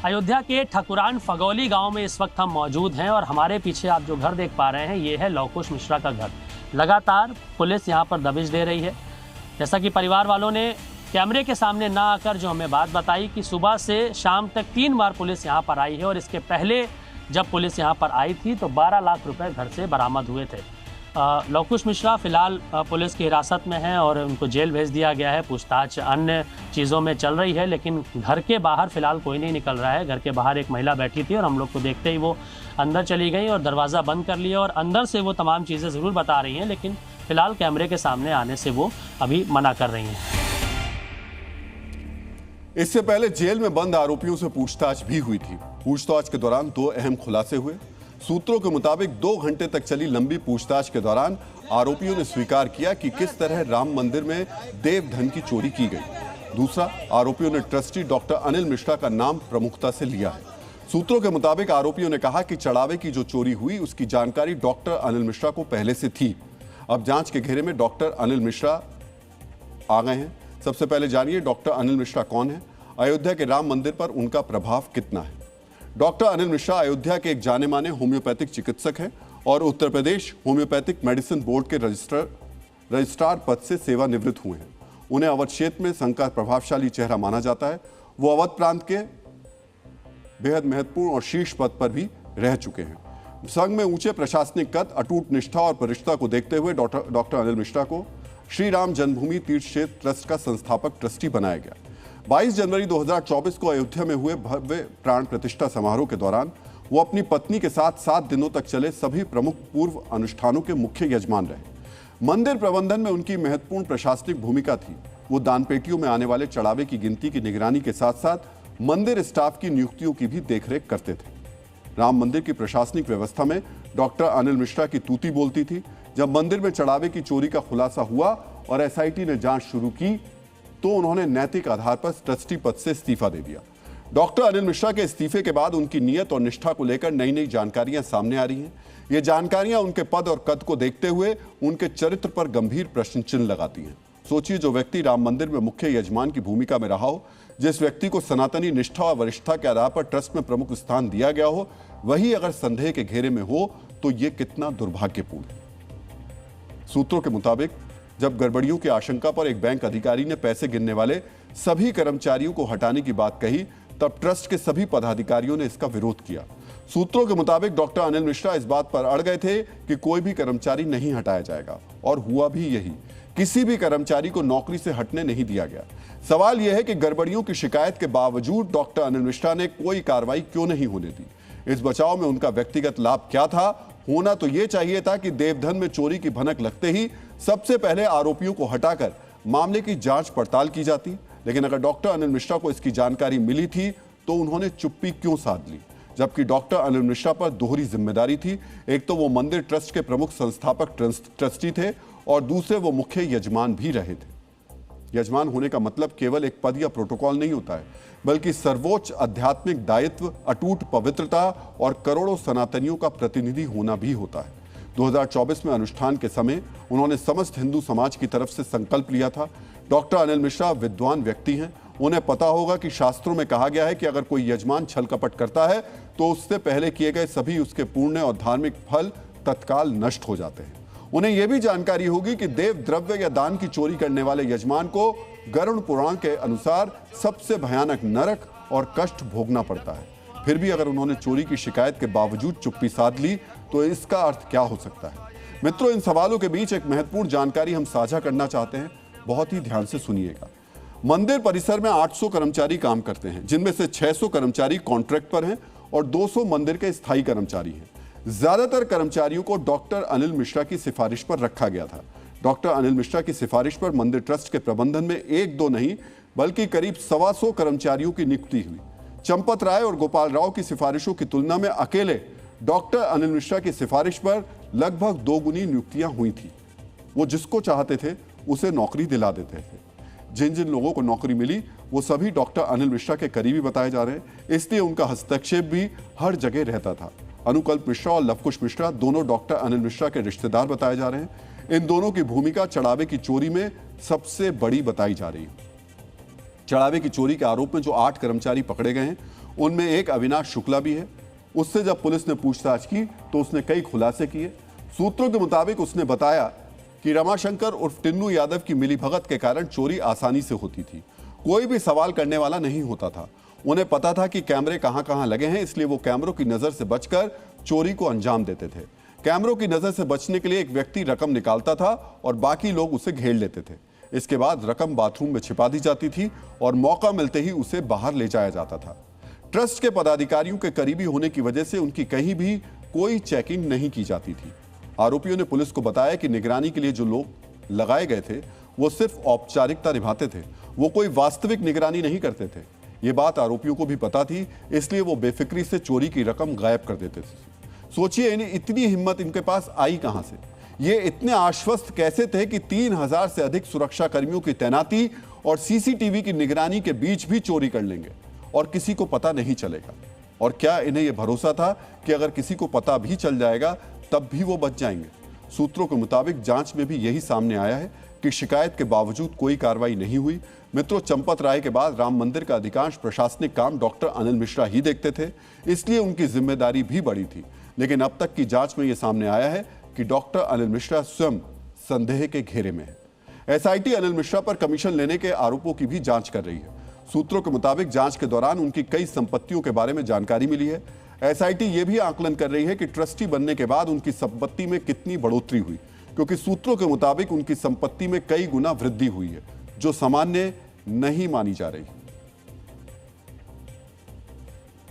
अयोध्या के ठकुरान फगौली गांव में इस वक्त हम मौजूद हैं और हमारे पीछे आप जो घर देख पा रहे हैं, ये है लवकुश मिश्रा का घर। लगातार पुलिस यहां पर दबिश दे रही है। जैसा कि परिवार वालों ने कैमरे के सामने ना आकर जो हमें बात बताई कि सुबह से शाम तक 3 बार पुलिस यहां पर आई है और इसके पहले जब पुलिस यहां पर आई थी तो 12 लाख रुपए घर से बरामद हुए थे। लवकुश मिश्रा फिलहाल पुलिस की हिरासत में हैं और उनको जेल भेज दिया गया है। पूछताछ अन्य चीज़ों में चल रही है, लेकिन घर के बाहर फिलहाल कोई नहीं निकल रहा है। घर के बाहर एक महिला बैठी थी और हम लोग को देखते ही वो अंदर चली गई और दरवाज़ा बंद कर लिया और अंदर से वो तमाम चीज़ें ज़रूर बता रही हैं, लेकिन फिलहाल कैमरे के सामने आने से वो अभी मना कर रही हैं। इससे पहले जेल में बंद आरोपियों से पूछताछ भी हुई थी। पूछताछ के दौरान 2 अहम खुलासे हुए। सूत्रों के मुताबिक 2 घंटे तक चली लंबी पूछताछ के दौरान आरोपियों ने स्वीकार किया कि किस तरह राम मंदिर में देव धन की चोरी की गई। दूसरा, आरोपियों ने ट्रस्टी डॉक्टर अनिल मिश्रा का नाम प्रमुखता से लिया है। सूत्रों के मुताबिक आरोपियों ने कहा कि चढ़ावे की जो चोरी हुई उसकी जानकारी डॉक्टर अनिल मिश्रा को पहले से थी। अब जांच के घेरे में डॉक्टर अनिल मिश्रा आ गए हैं। सबसे पहले जानिए डॉक्टर अनिल मिश्रा कौन है, अयोध्या के राम मंदिर पर उनका प्रभाव कितना है। डॉक्टर अनिल मिश्रा अयोध्या के एक जाने माने होम्योपैथिक चिकित्सक हैं और Uttar Pradesh homeopathic medicine board के रजिस्ट्रार पद से सेवानिवृत्त हुए हैं। उन्हें अवध क्षेत्र में संघ का प्रभावशाली चेहरा माना जाता है। वो अवध प्रांत के बेहद महत्वपूर्ण और शीर्ष पद पर भी रह चुके हैं। संघ में ऊंचे प्रशासनिक कद, अटूट निष्ठा और प्रतिष्ठा को देखते हुए डॉक्टर अनिल मिश्रा को श्री राम जन्मभूमि तीर्थ क्षेत्र ट्रस्ट का संस्थापक ट्रस्टी बनाया गया। 22 जनवरी 2024 को अयोध्या में हुए भव्य प्राण प्रतिष्ठा समारोह के दौरान वो अपनी पत्नी के साथ 7 दिनों तक चले सभी प्रमुख पूर्व अनुष्ठानों के मुख्य यजमान रहे। मंदिर प्रबंधन में उनकी महत्वपूर्ण प्रशासनिक भूमिका थी। वो दानपेटियों में आने वाले चढ़ावे की गिनती की निगरानी के साथ साथ मंदिर स्टाफ की नियुक्तियों की भी देखरेख करते थे। राम मंदिर की प्रशासनिक व्यवस्था में डॉक्टर अनिल मिश्रा की तूती बोलती थी। जब मंदिर में चढ़ावे की चोरी का खुलासा हुआ और एसआईटी ने जांच शुरू की तो उन्होंने नैतिक आधार पर ट्रस्टी पद से इस्तीफा दे दिया। डॉक्टर अनिल मिश्रा के इस्तीफे के बाद उनकी नीयत और निष्ठा को लेकर नई नई जानकारियां सामने आ रही हैं। ये जानकारियां उनके पद और कद को देखते हुए उनके चरित्र पर गंभीर प्रश्न चिन्ह लगाती हैं। सोचिए, जो व्यक्ति राम मंदिर में मुख्य यजमान की भूमिका में रहा हो, जिस व्यक्ति को सनातनी निष्ठा और वरिष्ठता के आधार पर ट्रस्ट में प्रमुख स्थान दिया गया हो, वही अगर संदेह के घेरे में हो तो ये कितना दुर्भाग्यपूर्ण है। सूत्रों के मुताबिक जब गड़बड़ियों की आशंका पर एक बैंक अधिकारी ने पैसे गिनने वाले सभी कर्मचारियों को हटाने की बात कही, तब ट्रस्ट के सभी पदाधिकारियों ने इसका विरोध किया। सूत्रों के मुताबिक डॉक्टर अनिल मिश्रा इस बात पर अड़ गए थे कि कोई भी कर्मचारी नहीं हटाया जाएगा, और हुआ भी यही। किसी भी कर्मचारी को नौकरी से हटने नहीं दिया गया। सवाल यह है कि गड़बड़ियों की शिकायत के बावजूद डॉक्टर अनिल मिश्रा ने कोई कार्रवाई क्यों नहीं होने दी। इस बचाव में उनका व्यक्तिगत लाभ क्या था? होना तो यह चाहिए था कि देवधन में चोरी की भनक लगते ही सबसे पहले आरोपियों को हटाकर मामले की जांच पड़ताल की जाती। लेकिन अगर डॉक्टर अनिल मिश्रा को इसकी जानकारी मिली थी तो उन्होंने चुप्पी क्यों साध ली, जबकि डॉक्टर अनिल मिश्रा पर दोहरी जिम्मेदारी थी। एक तो वो मंदिर ट्रस्ट के प्रमुख संस्थापक ट्रस्टी थे और दूसरे वो मुख्य यजमान भी रहे थे। यजमान होने का मतलब केवल एक पद या प्रोटोकॉल नहीं होता है, बल्कि सर्वोच्च आध्यात्मिक दायित्व, अटूट पवित्रता और करोड़ों सनातनियों का प्रतिनिधि होना भी होता है। 2024 में अनुष्ठान के समय उन्होंने समस्त हिंदू समाज की तरफ से संकल्प लिया था। डॉक्टर अनिल मिश्रा विद्वान व्यक्ति हैं, उन्हें पता होगा कि शास्त्रों में कहा गया है कि अगर कोई यजमान छल कपट करता है तो उससे पहले किए गए सभी उसके पुण्य और धार्मिक फल तत्काल नष्ट हो जाते हैं। उन्हें यह भी जानकारी होगी कि देव द्रव्य या दान की चोरी करने वाले यजमान को गरुड़ पुराण के अनुसार सबसे भयानक नरक और कष्ट भोगना पड़ता है। फिर भी अगर उन्होंने चोरी की शिकायत के बावजूद चुप्पी साध ली तो इसका अर्थ क्या हो सकता है? मित्रों, इन सवालों के बीच एक महत्वपूर्ण जानकारी हम साझा करना चाहते हैं, बहुत ही ध्यान से सुनिएगा। मंदिर परिसर में 800 कर्मचारी काम करते हैं, जिनमें से 600 कर्मचारी कॉन्ट्रैक्ट पर हैं और 200 मंदिर के स्थायी कर्मचारी हैं। ज्यादातर कर्मचारियों को डॉक्टर अनिल मिश्रा की सिफारिश पर रखा गया था। डॉक्टर अनिल मिश्रा की सिफारिश पर मंदिर ट्रस्ट के प्रबंधन में 1-2 नहीं बल्कि करीब 125 कर्मचारियों की नियुक्ति हुई। चंपत राय और गोपाल राव की सिफारिशों की तुलना में अकेले डॉक्टर अनिल मिश्रा की सिफारिश पर लगभग 2 गुनी नियुक्तियां हुई थी। वो जिसको चाहते थे उसे नौकरी दिला देते थे। जिन जिन लोगों को नौकरी मिली वो सभी डॉक्टर अनिल मिश्रा के करीबी बताए जा रहे हैं, इसलिए उनका हस्तक्षेप भी हर जगह रहता था। अनुकल्प मिश्रा और लवकुश मिश्रा दोनों डॉक्टर अनिल मिश्रा के रिश्तेदार बताए जा रहे हैं। इन दोनों की भूमिका चढ़ावे की चोरी में सबसे बड़ी बताई जा रही है। चढ़ावे की चोरी के आरोप में जो 8 कर्मचारी पकड़े गए हैं, उनमें एक अविनाश शुक्ला भी है। उससे जब पुलिस ने पूछताछ की तो उसने कई खुलासे किए। सूत्रों के मुताबिक उसने बताया कि रमाशंकर उर्फ टिन्नू यादव की मिलीभगत के कारण चोरी आसानी से होती थी। कोई भी सवाल करने वाला नहीं होता था। उन्हें पता था कि कैमरे कहां कहां लगे हैं, इसलिए वो कैमरों की नजर से बचकर चोरी को अंजाम देते थे। कैमरों की नजर से बचने के लिए एक व्यक्ति रकम निकालता था और बाकी लोग उसे घेर लेते थे। इसके बाद रकम बाथरूम में छिपा दी जाती थी और मौका मिलते ही उसे बाहर ले जाया जाता था। ट्रस्ट के पदाधिकारियों के करीबी होने की वजह से उनकी कहीं भी कोई चेकिंग नहीं की जाती थी। आरोपियों ने पुलिस को बताया कि निगरानी के लिए जो लोग लगाए गए थे वो सिर्फ औपचारिकता निभाते थे, वो कोई वास्तविक निगरानी नहीं करते थे। ये बात आरोपियों को भी पता थी, इसलिए वो बेफिक्री से चोरी की रकम गायब कर देते थे। सोचिए इन्हें इतनी हिम्मत इनके पास आई कहां से? ये इतने आश्वस्त कैसे थे कि 3000 से अधिक सुरक्षा कर्मियों की तैनाती और सीसीटीवी की निगरानी के बीच भी चोरी कर लेंगे और किसी को पता नहीं चलेगा? और क्या इन्हें यह भरोसा था कि अगर किसी को पता भी चल जाएगा तब भी वो बच जाएंगे? सूत्रों के मुताबिक जांच में भी यही सामने आया है कि शिकायत के बावजूद कोई कार्रवाई नहीं हुई। मित्रों, चंपत राय के बाद राम मंदिर का अधिकांश प्रशासनिक काम डॉक्टर अनिल मिश्रा ही देखते थे, इसलिए उनकी जिम्मेदारी भी बड़ी थी। लेकिन अब तक की जांच में यह सामने आया है कि डॉक्टर अनिल मिश्रा स्वयं संदेह के घेरे में है। एसआईटी अनिल मिश्रा पर कमीशन लेने के आरोपों की भी जांच कर रही है। सूत्रों के मुताबिक जांच के दौरान उनकी कई संपत्तियों के बारे में जानकारी मिली है। एसआईटी यह भी आकलन कर रही है कि ट्रस्टी बनने के बाद उनकी संपत्ति में कितनी बढ़ोतरी हुई, क्योंकि सूत्रों के मुताबिक उनकी संपत्ति में कई गुना वृद्धि हुई है, जो सामान्य नहीं मानी जा रही।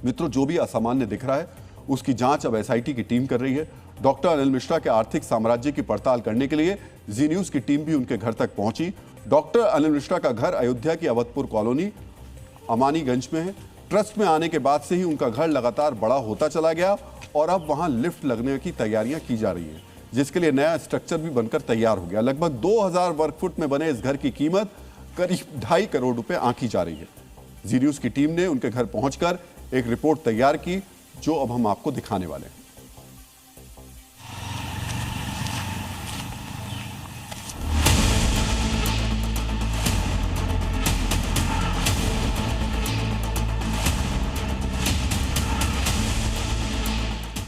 मित्रों, जो भी असामान्य दिख रहा है उसकी जांच अब एसआईटी की टीम कर रही है। डॉक्टर अनिल मिश्रा के आर्थिक साम्राज्य की पड़ताल करने के लिए जी न्यूज की टीम भी उनके घर तक पहुंची। डॉक्टर अनिल मिश्रा का घर अयोध्या की अवधपुर कॉलोनी अमानीगंज में है। ट्रस्ट में आने के बाद से ही उनका घर लगातार बड़ा होता चला गया और अब वहां लिफ्ट लगने की तैयारियां की जा रही हैं, जिसके लिए नया स्ट्रक्चर भी बनकर तैयार हो गया। लगभग 2000 वर्ग फुट में बने इस घर की कीमत करीब 2.5 करोड़ रुपए आंकी जा रही है। जी न्यूज की टीम ने उनके घर पहुंचकर एक रिपोर्ट तैयार की, जो अब हम आपको दिखाने वाले हैं।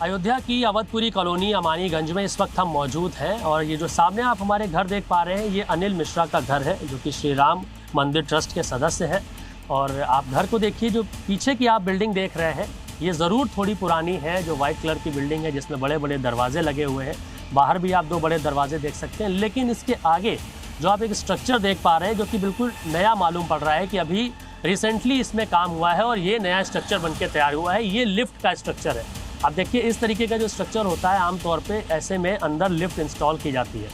अयोध्या की अवधपुरी कॉलोनी अमानीगंज में इस वक्त हम मौजूद हैं और ये जो सामने आप हमारे घर देख पा रहे हैं, ये अनिल मिश्रा का घर है, जो कि श्री राम मंदिर ट्रस्ट के सदस्य हैं। और आप घर को देखिए, जो पीछे की आप बिल्डिंग देख रहे हैं, ये ज़रूर थोड़ी पुरानी है, जो वाइट कलर की बिल्डिंग है जिसमें बड़े बड़े दरवाजे लगे हुए हैं। बाहर भी आप 2 बड़े दरवाजे देख सकते हैं, लेकिन इसके आगे जो आप एक स्ट्रक्चर देख पा रहे हैं, जो कि बिल्कुल नया मालूम पड़ रहा है कि अभी रिसेंटली इसमें काम हुआ है और ये नया स्ट्रक्चर बन के तैयार हुआ है। ये लिफ्ट का स्ट्रक्चर है। आप देखिए, इस तरीके का जो स्ट्रक्चर होता है आमतौर पे ऐसे में अंदर लिफ्ट इंस्टॉल की जाती है।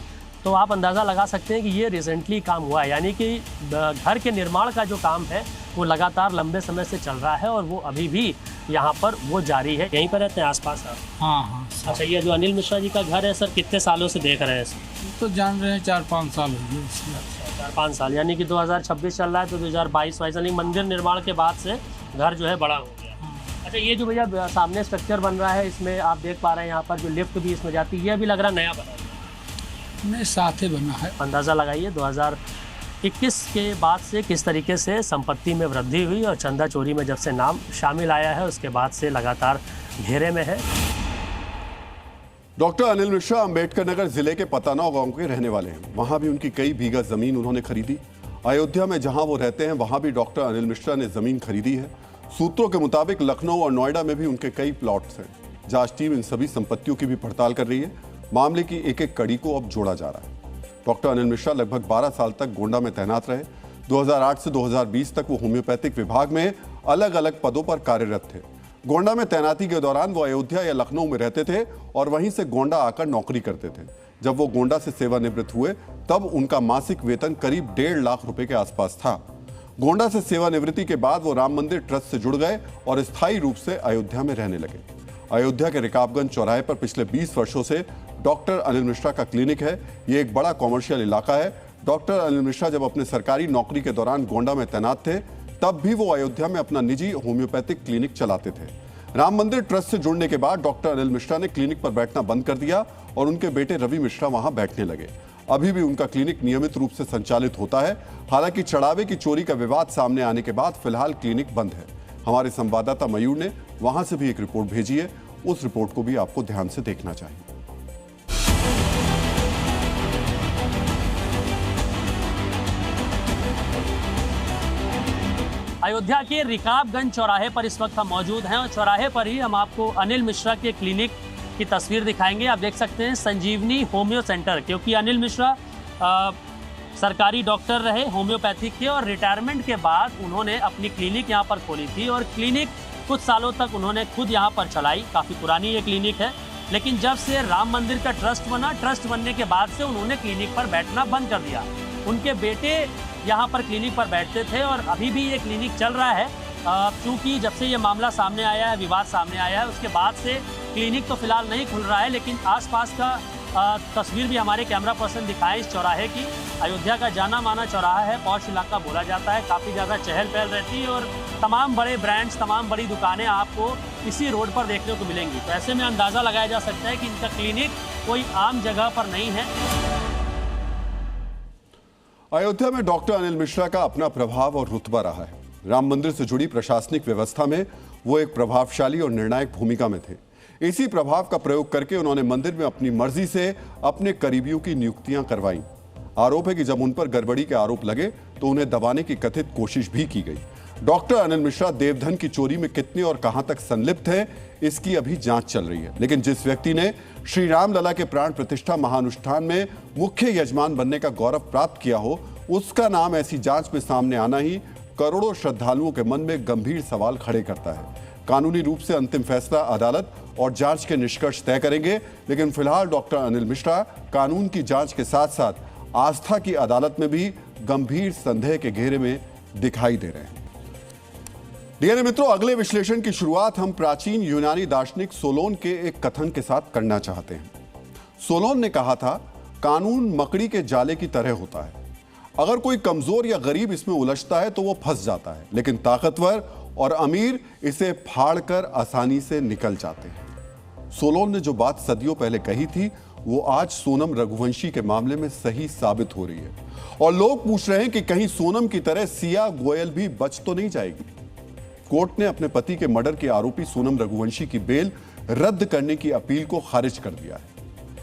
तो आप अंदाज़ा लगा सकते हैं कि ये रिसेंटली काम हुआ है, यानी कि घर के निर्माण का जो काम है वो लगातार लंबे समय से चल रहा है और वो अभी भी यहाँ पर वो जारी है। यहीं पर रहते हैं आसपास आप? हाँ। अच्छा, ये जो अनिल मिश्रा जी का घर है सर, कितने सालों से देख रहे हैं सर? तो जान रहे हैं 4-5 साल हो गए। 5 साल, यानी कि 2026 चल रहा है तो 2022 यानी मंदिर निर्माण के बाद से घर जो है बड़ा हो गया। अच्छा, ये जो भैया सामने स्ट्रक्चर बन रहा है, इसमें आप देख पा रहे हैं यहाँ पर जो लिफ्ट भी इसमें जाती है, ये भी लग रहा नया बना है। नहीं, साथ ही बना है। अंदाज़ा लगाइए 2021 के बाद से किस तरीके से संपत्ति में वृद्धि हुई और चंदा चोरी में जब से नाम शामिल आया है उसके बाद से लगातार घेरे में है। डॉक्टर अनिल मिश्रा अंबेडकर नगर जिले के पतानाव गांव के रहने वाले हैं। वहां भी उनकी कई बीघा जमीन उन्होंने खरीदी। अयोध्या में जहां वो रहते हैं वहां भी डॉक्टर अनिल मिश्रा ने जमीन खरीदी है। सूत्रों के मुताबिक लखनऊ और नोएडा में भी उनके कई प्लॉट्स हैं। जांच टीम इन सभी संपत्तियों की भी पड़ताल कर रही है। मामले की एक एक कड़ी को अब जोड़ा जा रहा है। डॉक्टर अनिल मिश्रा लगभग 12 साल तक गोंडा में तैनात रहे। 2008 से 2020 तक वो होम्योपैथिक विभाग में अलग अलग पदों पर कार्यरत थे। गोंडा में तैनाती के दौरान वो अयोध्या या लखनऊ में रहते थे और वहीं से गोंडा आकर नौकरी करते थे। जब वो गोंडा से सेवानिवृत्त हुए तब उनका मासिक वेतन करीब 1.5 लाख रुपए के आसपास था। गोंडा से सेवानिवृत्ति के बाद वो राम मंदिर ट्रस्ट से जुड़ गए और स्थायी रूप से अयोध्या में रहने लगे। अयोध्या के रिकाबगंज चौराहे पर पिछले 20 वर्षों से डॉक्टर अनिल मिश्रा का क्लिनिक है। ये एक बड़ा कॉमर्शियल इलाका है। डॉक्टर अनिल मिश्रा जब अपने सरकारी नौकरी के दौरान गोंडा में तैनात थे तब भी वो अयोध्या में अपना निजी होम्योपैथिक क्लिनिक चलाते थे। राम मंदिर ट्रस्ट से जुड़ने के बाद डॉक्टर अनिल मिश्रा ने क्लिनिक पर बैठना बंद कर दिया और उनके बेटे रवि मिश्रा वहां बैठने लगे। अभी भी उनका क्लिनिक नियमित रूप से संचालित होता है। हालांकि चढ़ावे की चोरी का विवाद सामने आने के बाद फिलहाल क्लिनिक बंद है। हमारे संवाददाता मयूर ने वहां से भी एक रिपोर्ट भेजी है। उस रिपोर्ट को भी आपको ध्यान से देखना चाहिए। अयोध्या के रिकाबगंज चौराहे पर इस वक्त हम मौजूद हैं और चौराहे पर ही हम आपको अनिल मिश्रा के क्लिनिक की तस्वीर दिखाएंगे। आप देख सकते हैं संजीवनी होम्यो सेंटर, क्योंकि अनिल मिश्रा सरकारी डॉक्टर रहे होम्योपैथिक के और रिटायरमेंट के बाद उन्होंने अपनी क्लिनिक यहाँ पर खोली थी और क्लिनिक कुछ सालों तक उन्होंने खुद यहाँ पर चलाई। काफ़ी पुरानी ये क्लिनिक है, लेकिन जब से राम मंदिर का ट्रस्ट बना, ट्रस्ट बनने के बाद से उन्होंने क्लिनिक पर बैठना बंद कर दिया। उनके बेटे यहाँ पर क्लिनिक पर बैठते थे और अभी भी ये क्लिनिक चल रहा है। चूँकि जब से ये मामला सामने आया है, विवाद सामने आया है, उसके बाद से क्लिनिक तो फिलहाल नहीं खुल रहा है, लेकिन आसपास का तस्वीर भी हमारे कैमरा पर्सन दिखाएं इस चौराहे की। अयोध्या का जाना माना चौराहा है, पॉश इलाका बोला जाता है, काफ़ी ज़्यादा चहल पहल रहती है और तमाम बड़े ब्रांड्स, तमाम बड़ी दुकानें आपको इसी रोड पर देखने को मिलेंगी। तो ऐसे में अंदाज़ा लगाया जा सकता है कि इनका क्लिनिक कोई आम जगह पर नहीं है। अयोध्या में डॉक्टर अनिल मिश्रा का अपना प्रभाव और रुतबा रहा है। राम मंदिर से जुड़ी प्रशासनिक व्यवस्था में वो एक प्रभावशाली और निर्णायक भूमिका में थे। इसी प्रभाव का प्रयोग करके उन्होंने मंदिर में अपनी मर्जी से अपने करीबियों की नियुक्तियां करवाईं। आरोप है कि जब उन पर गड़बड़ी के आरोप लगे तो उन्हें दबाने की कथित कोशिश भी की गई। डॉक्टर अनिल मिश्रा देवधन की चोरी में कितने और कहां तक संलिप्त हैं, इसकी अभी जांच चल रही है। लेकिन जिस व्यक्ति ने श्री राम लला के प्राण प्रतिष्ठा महानुष्ठान में मुख्य यजमान बनने का गौरव प्राप्त किया हो, उसका नाम ऐसी जांच में सामने आना ही करोड़ों श्रद्धालुओं के मन में गंभीर सवाल खड़े करता है। कानूनी रूप से अंतिम फैसला अदालत और जांच के निष्कर्ष तय करेंगे, लेकिन फिलहाल डॉक्टर अनिल मिश्रा कानून की जांच के साथ साथ आस्था की अदालत में भी गंभीर संदेह के घेरे में दिखाई दे रहे हैं। डीएनए मित्रों, अगले विश्लेषण की शुरुआत हम प्राचीन यूनानी दार्शनिक सोलोन के एक कथन के साथ करना चाहते हैं। सोलोन ने कहा था, कानून मकड़ी के जाले की तरह होता है। अगर कोई कमजोर या गरीब इसमें उलझता है तो वो फंस जाता है, लेकिन ताकतवर और अमीर इसे फाड़कर आसानी से निकल जाते हैं। सोलोन ने जो बात सदियों पहले कही थी वो आज सोनम रघुवंशी के मामले में सही साबित हो रही है और लोग पूछ रहे हैं कि कहीं सोनम की तरह सिया गोयल भी बच तो नहीं जाएगी। कोर्ट ने अपने पति के मर्डर के आरोपी सोनम रघुवंशी की बेल रद्द करने की अपील को खारिज कर दिया है।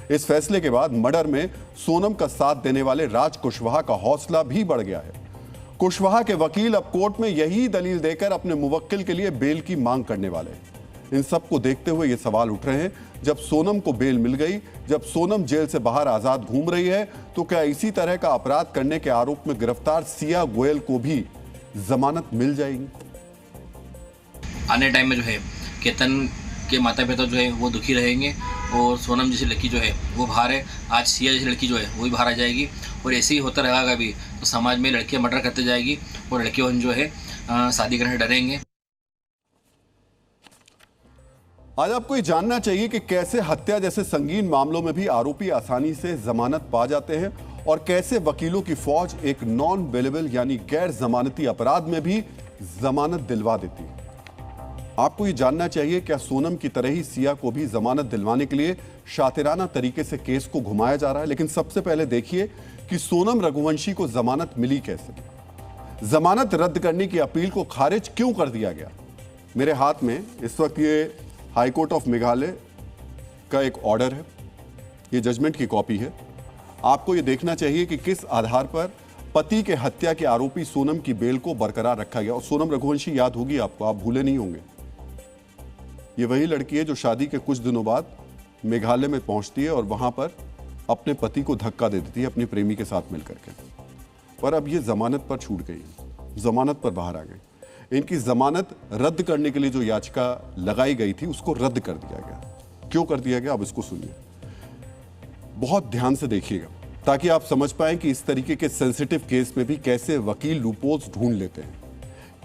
इस फैसले के बाद मर्डर में सोनम का साथ देने वाले राज कुशवाहा का हौसला भी बढ़ गया है। कुशवाहा के वकील अब कोर्ट में यही दलील देकर अपने मुवक्किल के लिए बेल की मांग करने वाले हैं। इन सब को देखते हुए ये सवाल उठ रहे हैं, जब सोनम को बेल मिल गई, जब सोनम जेल से बाहर आजाद घूम रही है, तो क्या इसी तरह का अपराध करने के आरोप में गिरफ्तार सिया गोयल को भी जमानत मिल जाएगी? आने टाइम में जो है केतन के माता पिता जो है वो दुखी रहेंगे और सोनम जैसी लड़की जो है वो बाहर है, आज सिया जैसी लड़की जो है वो भी बाहर आ जाएगी और ऐसे ही होता रहेगा अभी तो समाज में लड़कियां मर्डर करते जाएगी और लड़कियों जो है शादी करने डरेंगे। आज आपको ये जानना चाहिए कि कैसे हत्या जैसे संगीन मामलों में भी आरोपी आसानी से जमानत पा जाते हैं और कैसे वकीलों की फौज एक नॉन बेलेबल यानी गैर जमानती अपराध में भी जमानत दिलवा देती है। आपको यह जानना चाहिए, क्या सोनम की तरह ही सिया को भी जमानत दिलवाने के लिए शातिराना तरीके से केस को घुमाया जा रहा है? लेकिन सबसे पहले देखिए कि सोनम रघुवंशी को जमानत मिली कैसे। जमानत रद्द करने की अपील को खारिज क्यों कर दिया गया? मेरे हाथ में इस वक्त ये हाईकोर्ट ऑफ मेघालय का एक ऑर्डर है, ये जजमेंट की कॉपी है। आपको ये देखना चाहिए कि किस आधार पर पति के हत्या के आरोपी सोनम की बेल को बरकरार रखा गया। और सोनम रघुवंशी याद होगी आपको, आप भूले नहीं होंगे। ये वही लड़की है जो शादी के कुछ दिनों बाद मेघालय में पहुंचती है और वहां पर अपने पति को धक्का दे देती है अपनी प्रेमी के साथ मिलकर के। पर अब ये जमानत पर छूट गई, जमानत पर बाहर आ गई। इनकी जमानत रद्द करने के लिए जो याचिका लगाई गई थी उसको रद्द कर दिया गया। क्यों कर दिया गया, अब इसको सुनिए, बहुत ध्यान से देखिएगा ताकि आप समझ पाएं कि इस तरीके के सेंसिटिव केस में भी कैसे वकील लूपहोल्स ढूंढ लेते हैं,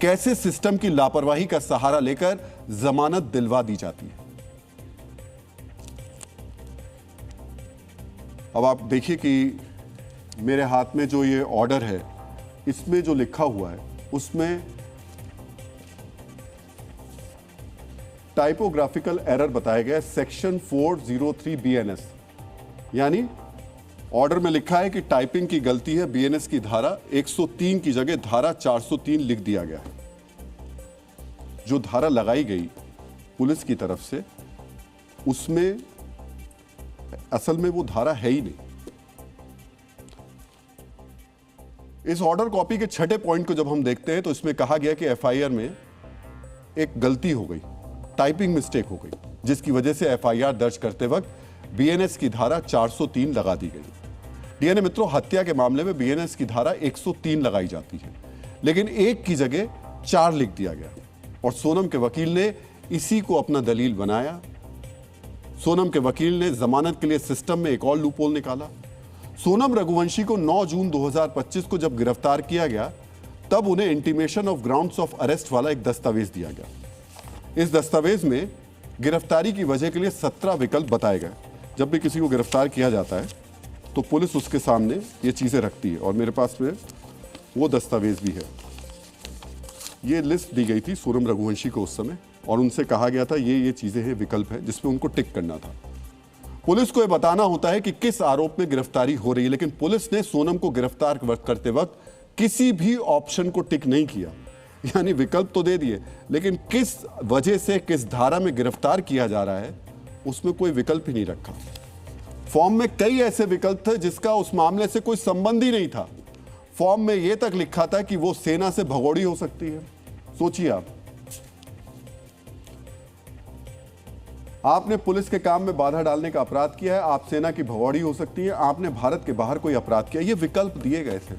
कैसे सिस्टम की लापरवाही का सहारा लेकर जमानत दिलवा दी जाती है। अब आप देखिए कि मेरे हाथ में जो ये ऑर्डर है, इसमें जो लिखा हुआ है उसमें टाइपोग्राफिकल एरर बताया गया है, सेक्शन 403 BNS, यानी ऑर्डर में लिखा है कि टाइपिंग की गलती है, BNS की धारा 103 की जगह धारा 403 लिख दिया गया है। जो धारा लगाई गई पुलिस की तरफ से, उसमें असल में वो धारा है ही नहीं। इस ऑर्डर कॉपी के छठे पॉइंट को जब हम देखते हैं तो इसमें कहा गया कि FIR में एक गलती हो गई, टाइपिंग मिस्टेक हो गई, जिसकी वजह से FIR दर्ज करते वक्त BNS की धारा 403 लगा दी गई। डीएनए मित्रों, हत्या के मामले में BNS की धारा 103 लगाई जाती है, लेकिन एक की जगह 4 लिख दिया गया और सोनम के वकील ने इसी को अपना दलील बनाया। सोनम के वकील ने जमानत के लिए सिस्टम में एक और लूपहोल निकाला। सोनम रघुवंशी को 9 जून 2025 को जब गिरफ्तार किया गया तब उन्हें intimation of grounds of arrest वाला एक दस्तावेज दिया गया। इस दस्तावेज में गिरफ्तारी की वजह के लिए 17 विकल्प बताए गए। जब भी किसी को गिरफ्तार किया जाता है तो पुलिस उसके सामने ये चीजें रखती है और मेरे पास में वो दस्तावेज भी है। ये लिस्ट दी गई थी सोनम रघुवंशी को उस समय और उनसे कहा गया था ये चीजें हैं, विकल्प है जिसमें उनको टिक करना था। पुलिस को यह बताना होता है कि किस आरोप में गिरफ्तारी हो रही है, लेकिन पुलिस ने सोनम को गिरफ्तार करते वक्त किसी भी ऑप्शन को टिक नहीं किया। यानी विकल्प तो दे दिए, लेकिन किस वजह से किस धारा में गिरफ्तार किया जा रहा है उसमें कोई विकल्प ही नहीं रखा। फॉर्म में कई ऐसे विकल्प थे जिसका उस मामले से कोई संबंध ही नहीं था। फॉर्म में यह तक लिखा था कि वो सेना से भगोड़ी हो सकती है। सोचिए आपने पुलिस के काम में बाधा डालने का अपराध किया है, आप सेना की भगोड़ी हो सकती है, आपने भारत के बाहर कोई अपराध किया, ये विकल्प दिए गए थे।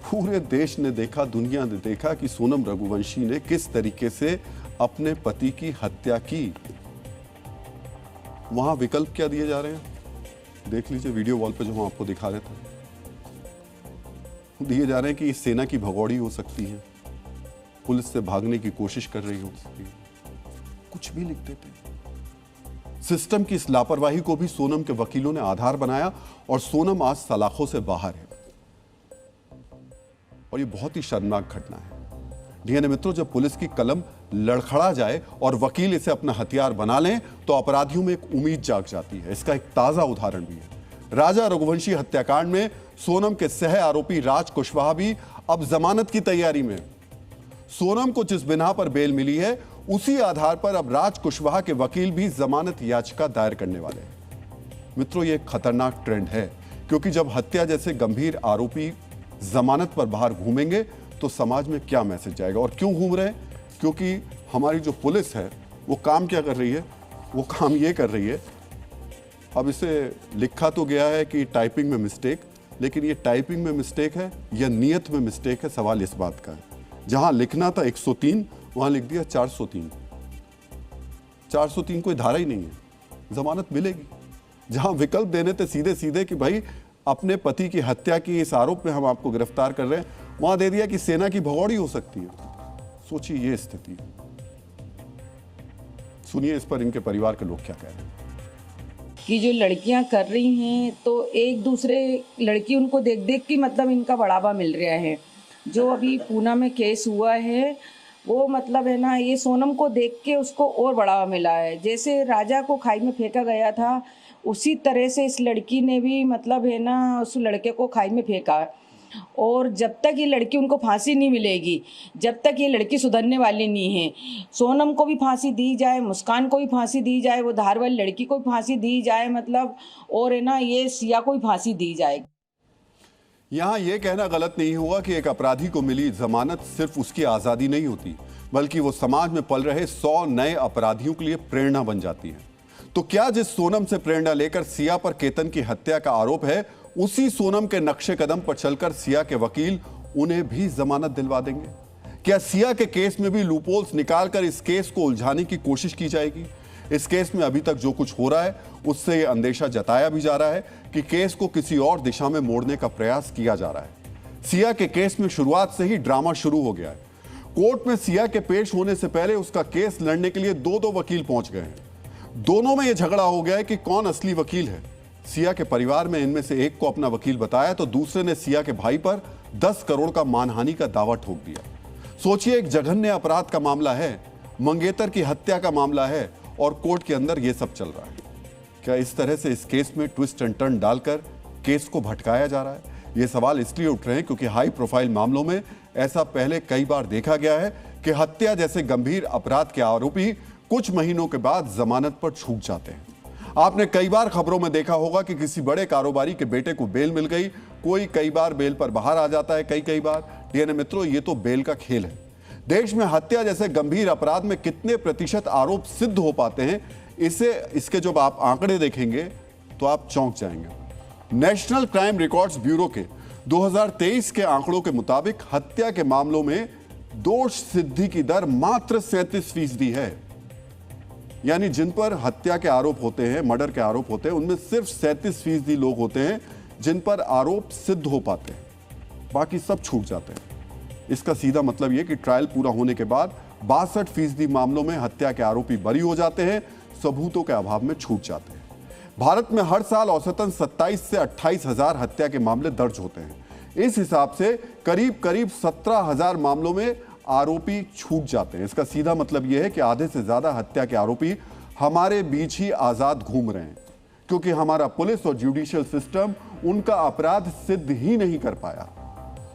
पूरे देश ने देखा, दुनिया ने देखा कि सोनम रघुवंशी ने किस तरीके से अपने पति की हत्या की। वहां विकल्प क्या दिए जा रहे हैं, देख लीजिए वीडियो वॉल पे जो हम आपको दिखा रहे थे। दिए जा रहे हैं कि सेना की भगोड़ी हो सकती है, पुलिस से भागने की कोशिश कर रही हो सकती है, कुछ भी लिख देते हैं। सिस्टम की इस लापरवाही को भी सोनम के वकीलों ने आधार बनाया और सोनम आज सलाखों से बाहर है और ये बहुत ही शर्मनाक घटना है। डीएनए मित्रों, जब पुलिस की कलम लड़खड़ा जाए और वकील इसे अपना हथियार बना लें तो अपराधियों में एक उम्मीद जाग जाती है। इसका एक ताजा उदाहरण भी है। राजा रघुवंशी हत्याकांड में सोनम के सह आरोपी राज कुशवाहा भी अब जमानत की तैयारी में। सोनम को जिस बिना पर बेल मिली है उसी आधार पर अब राज कुशवाहा के वकील भी जमानत याचिका दायर करने वाले हैं। मित्रों, यह एक खतरनाक ट्रेंड है, क्योंकि जब हत्या जैसे गंभीर आरोपी जमानत पर बाहर घूमेंगे तो समाज में क्या मैसेज जाएगा। और क्यों घूम रहे हैं? क्योंकि हमारी जो पुलिस है वो काम क्या कर रही है, वो काम ये कर रही है, अब इसे लिखा तो गया है कि टाइपिंग में मिस्टेक, लेकिन ये टाइपिंग में मिस्टेक है या नियत में मिस्टेक है, सवाल इस बात का है। जहां लिखना था 103 वहां लिख दिया 403। 403 कोई धारा ही नहीं है, जमानत मिलेगी। जहां विकल्प देने थे सीधे सीधे कि भाई अपने पति की हत्या की इस आरोप में हम आपको गिरफ्तार कर रहे हैं, वहां दे दिया कि सेना की भगोड़ी हो सकती है। सोचिए ये स्थिति है। सुनिए इस पर इनके परिवार के लोग क्या कह रहे हैं। कि जो लड़कियां कर रही हैं तो एक दूसरे लड़की उनको देख देख के मतलब इनका बढ़ावा मिल रहा है। जो अभी पूना में केस हुआ है वो मतलब है ना, ये सोनम को देख के उसको और बढ़ावा मिला है। जैसे राजा को खाई में फेंका गया था उसी तरह से इस लड़की ने भी मतलब है ना उस लड़के को खाई में फेंका। और जब तक ये लड़की उनको फांसी नहीं मिलेगी, जब तक ये लड़की सुधरने वाली नहीं है, सोनम को भी फांसी दी जाए, मुस्कान को भी फांसी दी जाए, वो धार वाली लड़की को भी फांसी दी जाए मतलब, और है ना ये सिया को भी फांसी दी जाए। यहां यह कहना गलत नहीं होगा कि एक अपराधी को मिली जमानत सिर्फ उसकी आजादी नहीं होती, बल्कि वो समाज में पल रहे 100 नए अपराधियों के लिए प्रेरणा बन जाती है। तो क्या जिस सोनम से प्रेरणा लेकर सिया पर केतन की हत्या का आरोप है, उसी सोनम के नक्शे कदम पर चलकर सिया के वकील उन्हें भी जमानत दिलवा देंगे? क्या सिया के केस में भी लूपहोल्स निकालकर इस केस को उलझाने की कोशिश की जाएगी? इस केस में अभी तक जो कुछ हो रहा है उससे यह अंदेशा जताया भी जा रहा है कि केस को किसी और दिशा में मोड़ने का प्रयास किया जा रहा है। सिया के केस में शुरुआत से ही ड्रामा शुरू हो गया है। कोर्ट में सिया के पेश होने से पहले उसका केस लड़ने के लिए दो वकील पहुंच गए हैं। दोनों में यह झगड़ा हो गया है कि कौन असली वकील है। सिया के परिवार में इनमें से एक को अपना वकील बताया तो दूसरे ने सिया के भाई पर 10 करोड़ का मानहानि का दावा ठोक दिया। सोचिए, एक जघन्य अपराध का मामला है, मंगेतर की हत्या का मामला है और कोर्ट के अंदर यह सब चल रहा है। क्या इस तरह से इस केस में ट्विस्ट एंड टर्न डालकर केस को भटकाया जा रहा है? ये सवाल इसलिए उठ रहे हैं क्योंकि हाई प्रोफाइल मामलों में ऐसा पहले कई बार देखा गया है कि हत्या जैसे गंभीर अपराध के आरोपी कुछ महीनों के बाद जमानत पर छूट जाते हैं। आपने कई बार खबरों में देखा होगा कि किसी बड़े कारोबारी के बेटे को बेल मिल गई, कोई कई बार बेल पर बाहर आ जाता है, कई बार। डीएनए मित्रों, ये तो बेल का खेल है। देश में हत्या जैसे गंभीर अपराध में कितने प्रतिशत आरोप सिद्ध हो पाते हैं, इसके जब आप आंकड़े देखेंगे तो आप चौंक जाएंगे। नेशनल क्राइम रिकॉर्ड्स ब्यूरो के 2023 के आंकड़ों के मुताबिक हत्या के मामलों में दोष सिद्धि की दर मात्र 37% है। यानी जिन पर हत्या के आरोप होते हैं, मर्डर के आरोप होते हैं, उनमें सिर्फ 37% लोग होते हैं जिन पर आरोप सिद्ध हो पाते हैं, बाकी सब छूट जाते हैं। इसका सीधा मतलब यह कि ट्रायल पूरा होने के बाद 62% मामलों में हत्या के आरोपी बरी हो जाते हैं, सबूतों के अभाव में छूट जाते हैं। भारत में हर साल औसतन 27 से 28 हजार हत्या के मामले दर्ज होते हैं। इस हिसाब से करीब 17,000 मामलों में आरोपी छूट जाते हैं। इसका सीधा मतलब यह है कि आधे से ज्यादा हत्या के आरोपी हमारे बीच ही आजाद घूम रहे हैं, क्योंकि हमारा पुलिस और जुडिशियल सिस्टम उनका अपराध सिद्ध ही नहीं कर पाया।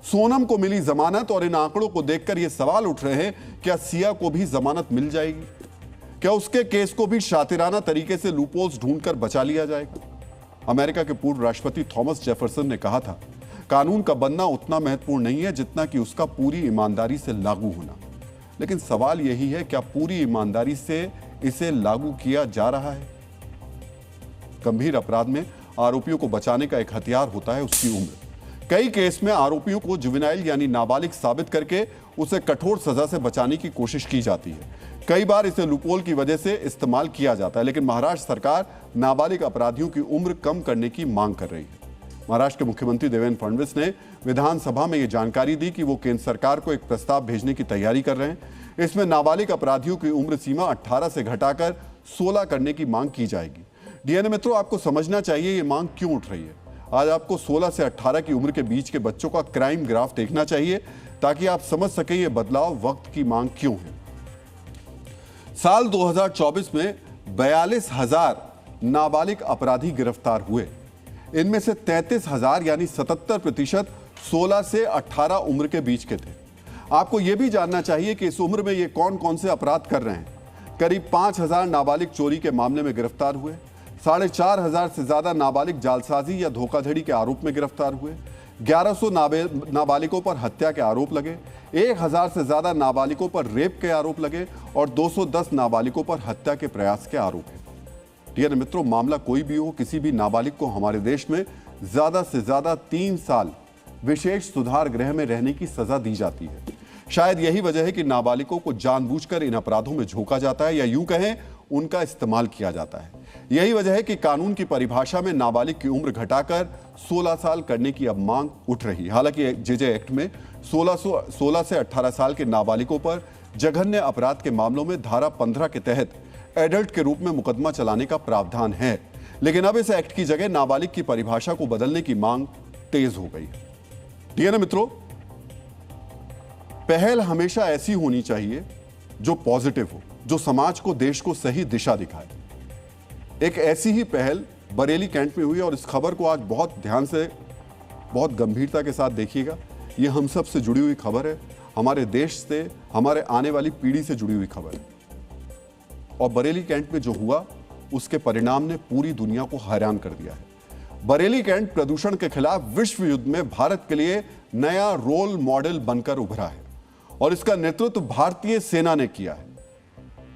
सोनम को मिली जमानत और इन आंकड़ों को देखकर यह सवाल उठ रहे हैं, क्या सिया को भी जमानत मिल जाएगी? क्या उसके केस को भी शातिराना तरीके से लूपहोल्स ढूंढकर बचा लिया जाएगा? अमेरिका के पूर्व राष्ट्रपति थॉमस जेफरसन ने कहा था, कानून का बनना उतना महत्वपूर्ण नहीं है जितना कि उसका पूरी ईमानदारी से लागू होना। लेकिन सवाल यही है, क्या पूरी ईमानदारी से इसे लागू किया जा रहा है? गंभीर अपराध में आरोपियों को बचाने का एक हथियार होता है उसकी उम्र। कई केस में आरोपियों को जुवेनाइल यानी नाबालिग साबित करके उसे कठोर सजा से बचाने की कोशिश की जाती है। कई बार इसे लूपहोल की वजह से इस्तेमाल किया जाता है, लेकिन महाराष्ट्र सरकार नाबालिग अपराधियों की उम्र कम करने की मांग कर रही है। महाराष्ट्र के मुख्यमंत्री देवेंद्र फडणवीस ने विधानसभा में यह जानकारी दी कि वो केंद्र सरकार को एक प्रस्ताव भेजने की तैयारी कर रहे हैं। इसमें नाबालिग अपराधियों की उम्र सीमा 18 से घटाकर 16 करने की मांग की जाएगी। डीएनए मित्रों, आपको समझना चाहिए ये मांग क्यों उठ रही है। आज आपको 16 से 18 की उम्र के बीच के बच्चों का क्राइम ग्राफ देखना चाहिए ताकि आप समझ सकें ये बदलाव वक्त की मांग क्यों है। साल 2024 में 42,000 नाबालिग अपराधी गिरफ्तार हुए। इनमें से 33,000 यानी 77% 16 से 18 उम्र के बीच के थे। आपको यह भी जानना चाहिए कि इस उम्र में ये कौन कौन से अपराध कर रहे हैं। करीब 5,000 नाबालिग चोरी के मामले में गिरफ्तार हुए। 4,500 से ज्यादा नाबालिग जालसाजी या धोखाधड़ी के आरोप में गिरफ्तार हुए। 1100 नाबालिगों पर हत्या के आरोप लगे। 1,000 से ज्यादा नाबालिगों पर रेप के आरोप लगे और 210 नाबालिगों पर हत्या के प्रयास के आरोप है। डीएनए मित्रों, मामला कोई भी हो, किसी भी नाबालिग को हमारे देश में ज्यादा से ज्यादा 3 साल विशेष सुधार गृह में रहने की सजा दी जाती है। शायद यही वजह है कि नाबालिगों को जानबूझकर इन अपराधों में झोंका जाता है, या यूं कहें उनका इस्तेमाल किया जाता है। यही वजह है कि कानून की परिभाषा में नाबालिग की उम्र घटाकर 16 साल करने की अब मांग उठ रही है। हालांकि जेजे एक्ट में 16 से 18 साल के नाबालिगों पर जघन्य अपराध के मामलों में धारा 15 के तहत एडल्ट के रूप में मुकदमा चलाने का प्रावधान है, लेकिन अब इस एक्ट की जगह नाबालिग की परिभाषा को बदलने की मांग तेज हो गई है। डीएनए मित्रों, पहल हमेशा ऐसी होनी चाहिए जो पॉजिटिव हो, जो समाज को, देश को सही दिशा दिखाए। एक ऐसी ही पहल बरेली कैंट में हुई और इस खबर को आज बहुत ध्यान से, बहुत गंभीरता के साथ देखिएगा। यह हम सब से जुड़ी हुई खबर है, हमारे देश से, हमारे आने वाली पीढ़ी से जुड़ी हुई खबर है। और बरेली कैंट में जो हुआ उसके परिणाम ने पूरी दुनिया को हैरान कर दिया है। बरेली कैंट प्रदूषण के खिलाफ विश्व युद्ध में भारत के लिए नया रोल मॉडल बनकर उभरा है और इसका नेतृत्व भारतीय सेना ने किया है।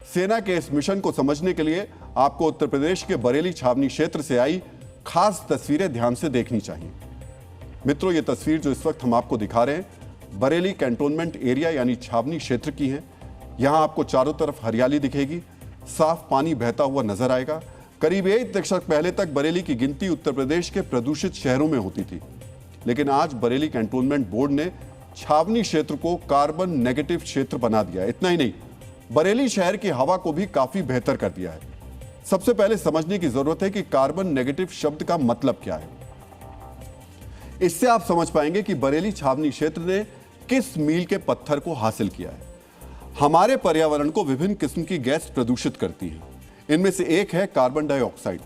सेना के इस मिशन को समझने के लिए आपको उत्तर प्रदेश के बरेली छावनी क्षेत्र से आई खास तस्वीरें ध्यान से देखनी चाहिए। मित्रों, ये तस्वीर जो इस वक्त हम आपको दिखा रहे हैं बरेली कैंटोनमेंट एरिया यानी छावनी क्षेत्र की है। यहां आपको चारों तरफ हरियाली दिखेगी, साफ पानी बहता हुआ नजर आएगा। करीब 1 दशक पहले तक बरेली की गिनती उत्तर प्रदेश के प्रदूषित शहरों में होती थी, लेकिन आज बरेली कैंटोनमेंट बोर्ड ने छावनी क्षेत्र को कार्बन नेगेटिव क्षेत्र बना दिया। इतना ही नहीं, बरेली शहर की हवा को भी काफी बेहतर कर दिया है। सबसे पहले समझने की जरूरत है कि कार्बन नेगेटिव शब्द का मतलब क्या है। इससे आप समझ पाएंगे कि बरेली छावनी क्षेत्र ने किस मील के पत्थर को हासिल किया है। हमारे पर्यावरण को विभिन्न किस्म की गैस प्रदूषित करती है। इनमें से एक है कार्बन डाइऑक्साइड।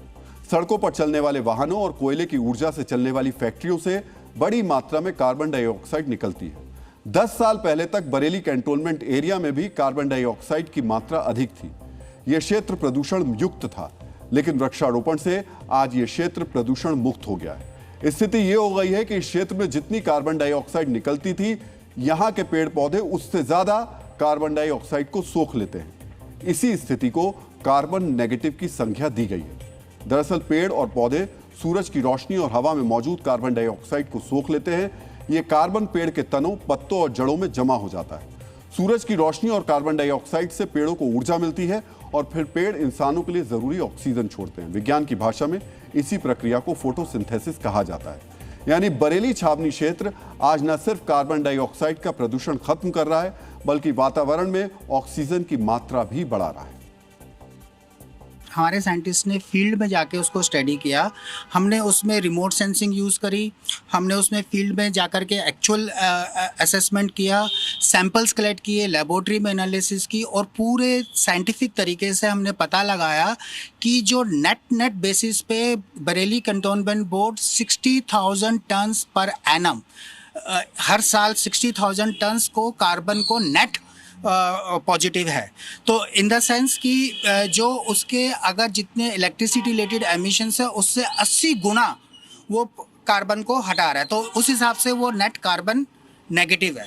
सड़कों पर चलने वाले वाहनों और कोयले की ऊर्जा से चलने वाली फैक्ट्रियों से बड़ी मात्रा में कार्बन डाइऑक्साइड निकलती है। 10 साल पहले तक बरेली कैंटोनमेंट एरिया में भी कार्बन डाइऑक्साइड की मात्रा अधिक थी। यह क्षेत्र प्रदूषण युक्त था, लेकिन वृक्षारोपण से आज यह क्षेत्र प्रदूषण मुक्त हो गया है। स्थिति यह हो गई है कि इस क्षेत्र में जितनी कार्बन डाइऑक्साइड निकलती थी, यहां के पेड़ पौधे उससे ज्यादा कार्बन डाइऑक्साइड को सोख लेते हैं। इसी स्थिति को कार्बन नेगेटिव की संज्ञा दी गई है। दरअसल पेड़ और पौधे सूरज की रोशनी और हवा में मौजूद कार्बन डाइऑक्साइड को सोख लेते हैं। यह कार्बन पेड़ के तनों, पत्तों और जड़ों में जमा हो जाता है। सूरज की रोशनी और कार्बन डाइऑक्साइड से पेड़ों को ऊर्जा मिलती है और फिर पेड़ इंसानों के लिए जरूरी ऑक्सीजन छोड़ते हैं। विज्ञान की भाषा में इसी प्रक्रिया को फोटोसिंथेसिस कहा जाता है। यानी बरेली छावनी क्षेत्र आज न सिर्फ कार्बन डाइऑक्साइड का प्रदूषण खत्म कर रहा है, बल्कि वातावरण में ऑक्सीजन की मात्रा भी बढ़ा रहा है। हमारे साइंटिस्ट ने फील्ड में जाके उसको स्टडी किया। हमने उसमें रिमोट सेंसिंग यूज़ करी, हमने उसमें फील्ड में जाकर के एक्चुअल असेसमेंट किया, सैंपल्स कलेक्ट किए, लेबोरेटरी में एनालिसिस की और पूरे साइंटिफिक तरीके से हमने पता लगाया कि जो नेट बेसिस पे बरेली कैंटोनमेंट बोर्ड 60,000 टन्स पर एनम हर साल 60,000 टन्स को कार्बन को नेट पॉजिटिव है। तो इन द सेंस कि जो उसके अगर जितने इलेक्ट्रिसिटी रिलेटेड एमिशंस है उससे 80 गुना वो कार्बन को हटा रहा है, तो उस हिसाब से वो नेट कार्बन नेगेटिव है।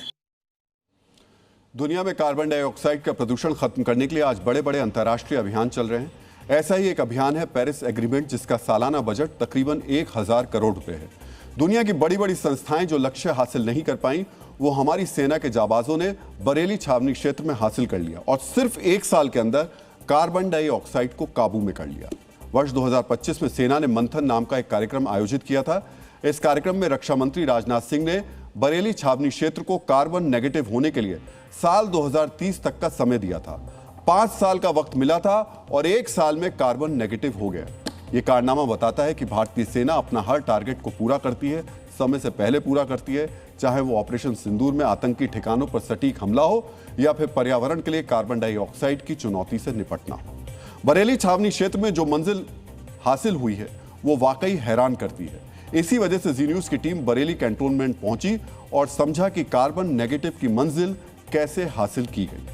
दुनिया में कार्बन डाइऑक्साइड का प्रदूषण खत्म करने के लिए आज बड़े बड़े अंतर्राष्ट्रीय अभियान चल रहे हैं। ऐसा ही एक अभियान है पेरिस एग्रीमेंट, जिसका सालाना बजट तकरीबन 1000 करोड़ रुपए है। दुनिया की बड़ी बड़ी संस्थाएं जो लक्ष्य हासिल नहीं कर पाई, वो हमारी सेना के जाबाजों ने बरेली छावनी क्षेत्र में हासिल कर लिया और सिर्फ 1 साल के अंदर कार्बन डाइऑक्साइड को काबू में कर लिया। वर्ष 2025 में सेना ने मंथन नाम का एक कार्यक्रम आयोजित किया था। इस कार्यक्रम में रक्षा मंत्री राजनाथ सिंह ने बरेली छावनी क्षेत्र को कार्बन नेगेटिव होने के लिए साल 2030 तक का समय दिया था। 5 साल का वक्त मिला था और 1 साल में कार्बन नेगेटिव हो गया। यह कारनामा बताता है कि भारतीय सेना अपना हर टारगेट को पूरा करती है, समय से पहले पूरा करती है, चाहे वो ऑपरेशन सिंदूर में आतंकी ठिकानों पर सटीक हमला हो या फिर पर्यावरण के लिए कार्बन डाइऑक्साइड की चुनौती से निपटना हो। बरेली छावनी क्षेत्र में जो मंजिल हासिल हुई है वो वाकई हैरान करती है। इसी वजह से जी न्यूज की टीम बरेली कैंटोनमेंट पहुंची और समझा कि कार्बन नेगेटिव की मंजिल कैसे हासिल की गई।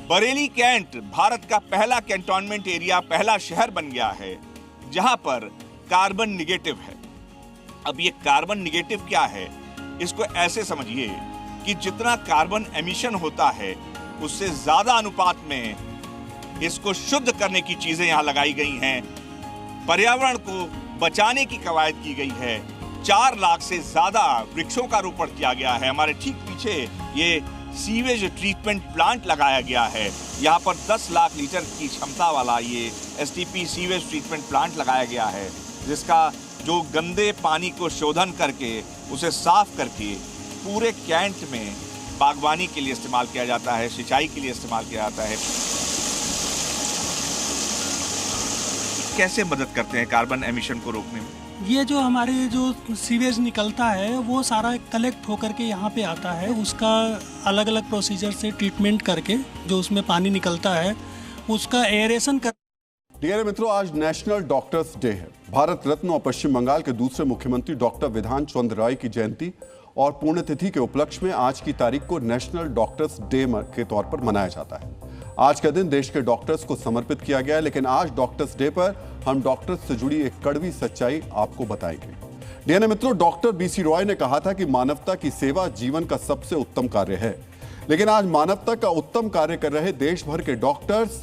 बरेली कैंट भारत का पहला कैंटोनमेंट एरिया, पहला शहर बन गया है जहां पर कार्बन निगेटिव है। अब ये कार्बन निगेटिव क्या है, इसको ऐसे समझिए कि जितना कार्बन एमिशन होता है उससे ज्यादा अनुपात में इसको शुद्ध करने की चीजें यहां लगाई गई हैं। पर्यावरण को बचाने की कवायद की गई है। 4 लाख से ज्यादा वृक्षों का रोपण किया गया है। हमारे ठीक पीछे ये सीवेज ट्रीटमेंट प्लांट लगाया गया है। यहाँ पर 10 लाख लीटर की क्षमता वाला ये एसटीपी सीवेज ट्रीटमेंट प्लांट लगाया गया है, जिसका जो गंदे पानी को शोधन करके उसे साफ करके पूरे कैंट में बागवानी के लिए इस्तेमाल किया जाता है, सिंचाई के लिए इस्तेमाल किया जाता है। कैसे मदद करते हैं कार्बन एमिशन को रोकने में? ये जो हमारे जो सीवेज निकलता है वो सारा कलेक्ट होकर के यहाँ पे आता है, उसका अलग अलग प्रोसीजर से ट्रीटमेंट करके जो उसमें पानी निकलता है उसका एयरेशन कर। डियर मित्रों, आज नेशनल डॉक्टर्स डे है। भारत रत्न और पश्चिम बंगाल के दूसरे मुख्यमंत्री डॉक्टर विधान चंद्र राय की जयंती और पुण्यतिथि के उपलक्ष्य में आज की तारीख को नेशनल डॉक्टर्स डे के तौर पर मनाया जाता है। आज का दिन देश के डॉक्टर्स को समर्पित किया गया है, लेकिन आज डॉक्टर्स डे पर हम डॉक्टर्स से जुड़ी एक कड़वी सच्चाई आपको बताएंगे। डियर मित्रों, डॉक्टर बीसी रॉय ने कहा था कि मानवता की सेवा जीवन का सबसे उत्तम कार्य है, लेकिन आज मानवता का उत्तम कार्य कर रहे देश भर के डॉक्टर्स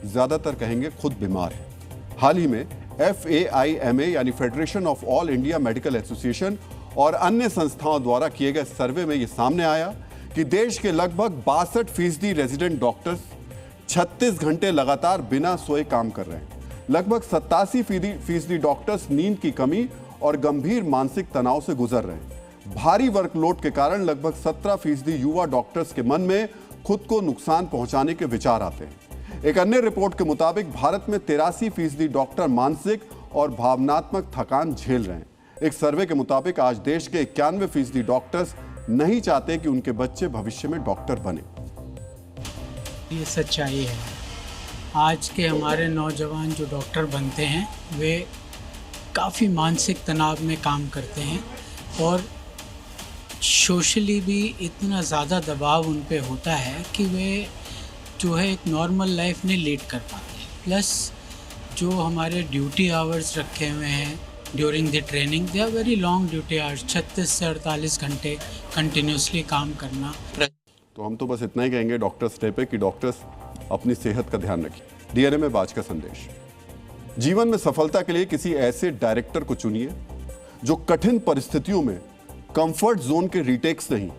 ज्यादातर कहेंगे खुद बीमार हैं। हाल ही में FAIMA यानी federation of all India medical association और अन्य संस्थाओं द्वारा किए गए सर्वे में यह सामने आया कि देश के लगभग 62% रेजिडेंट डॉक्टर्स 36 घंटे लगातार बिना सोए काम कर रहे हैं। लगभग 87% डॉक्टर्स नींद की कमी और गंभीर मानसिक तनाव से गुजर रहे हैं। भारी वर्कलोड के कारण लगभग 17% युवा डॉक्टर्स के मन में खुद को नुकसान पहुंचाने के विचार आते हैं। एक अन्य रिपोर्ट के मुताबिक भारत में 83% डॉक्टर मानसिक और भावनात्मक थकान झेल रहे हैं। एक सर्वे के मुताबिक आज देश के 91% डॉक्टर्स नहीं चाहते कि उनके बच्चे भविष्य में डॉक्टर बने। ये सच्चाई है। आज के हमारे नौजवान जो डॉक्टर बनते हैं वे काफ़ी मानसिक तनाव में काम करते हैं और सोशली भी इतना ज़्यादा दबाव उन पे होता है कि वे जो है एक नॉर्मल लाइफ नहीं लीड कर पाते हैं। प्लस जो हमारे ड्यूटी आवर्स रखे हुए हैं during the training, they are very long duty hours, 36 से 48 घंटे कंटिन्यूसली काम करना। तो हम तो बस इतना ही कहेंगे डॉक्टर्स डे पे कि डॉक्टर्स अपनी सेहत का ध्यान रखिए। डीएनए में आज का संदेश, जीवन में सफलता के लिए किसी ऐसे डायरेक्टर को चुनिए जो कठिन परिस्थितियों में कंफर्ट जोन के रीटेक्स नहीं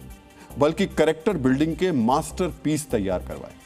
बल्कि कैरेक्टर बिल्डिंग के मास्टरपीस तैयार करवाए।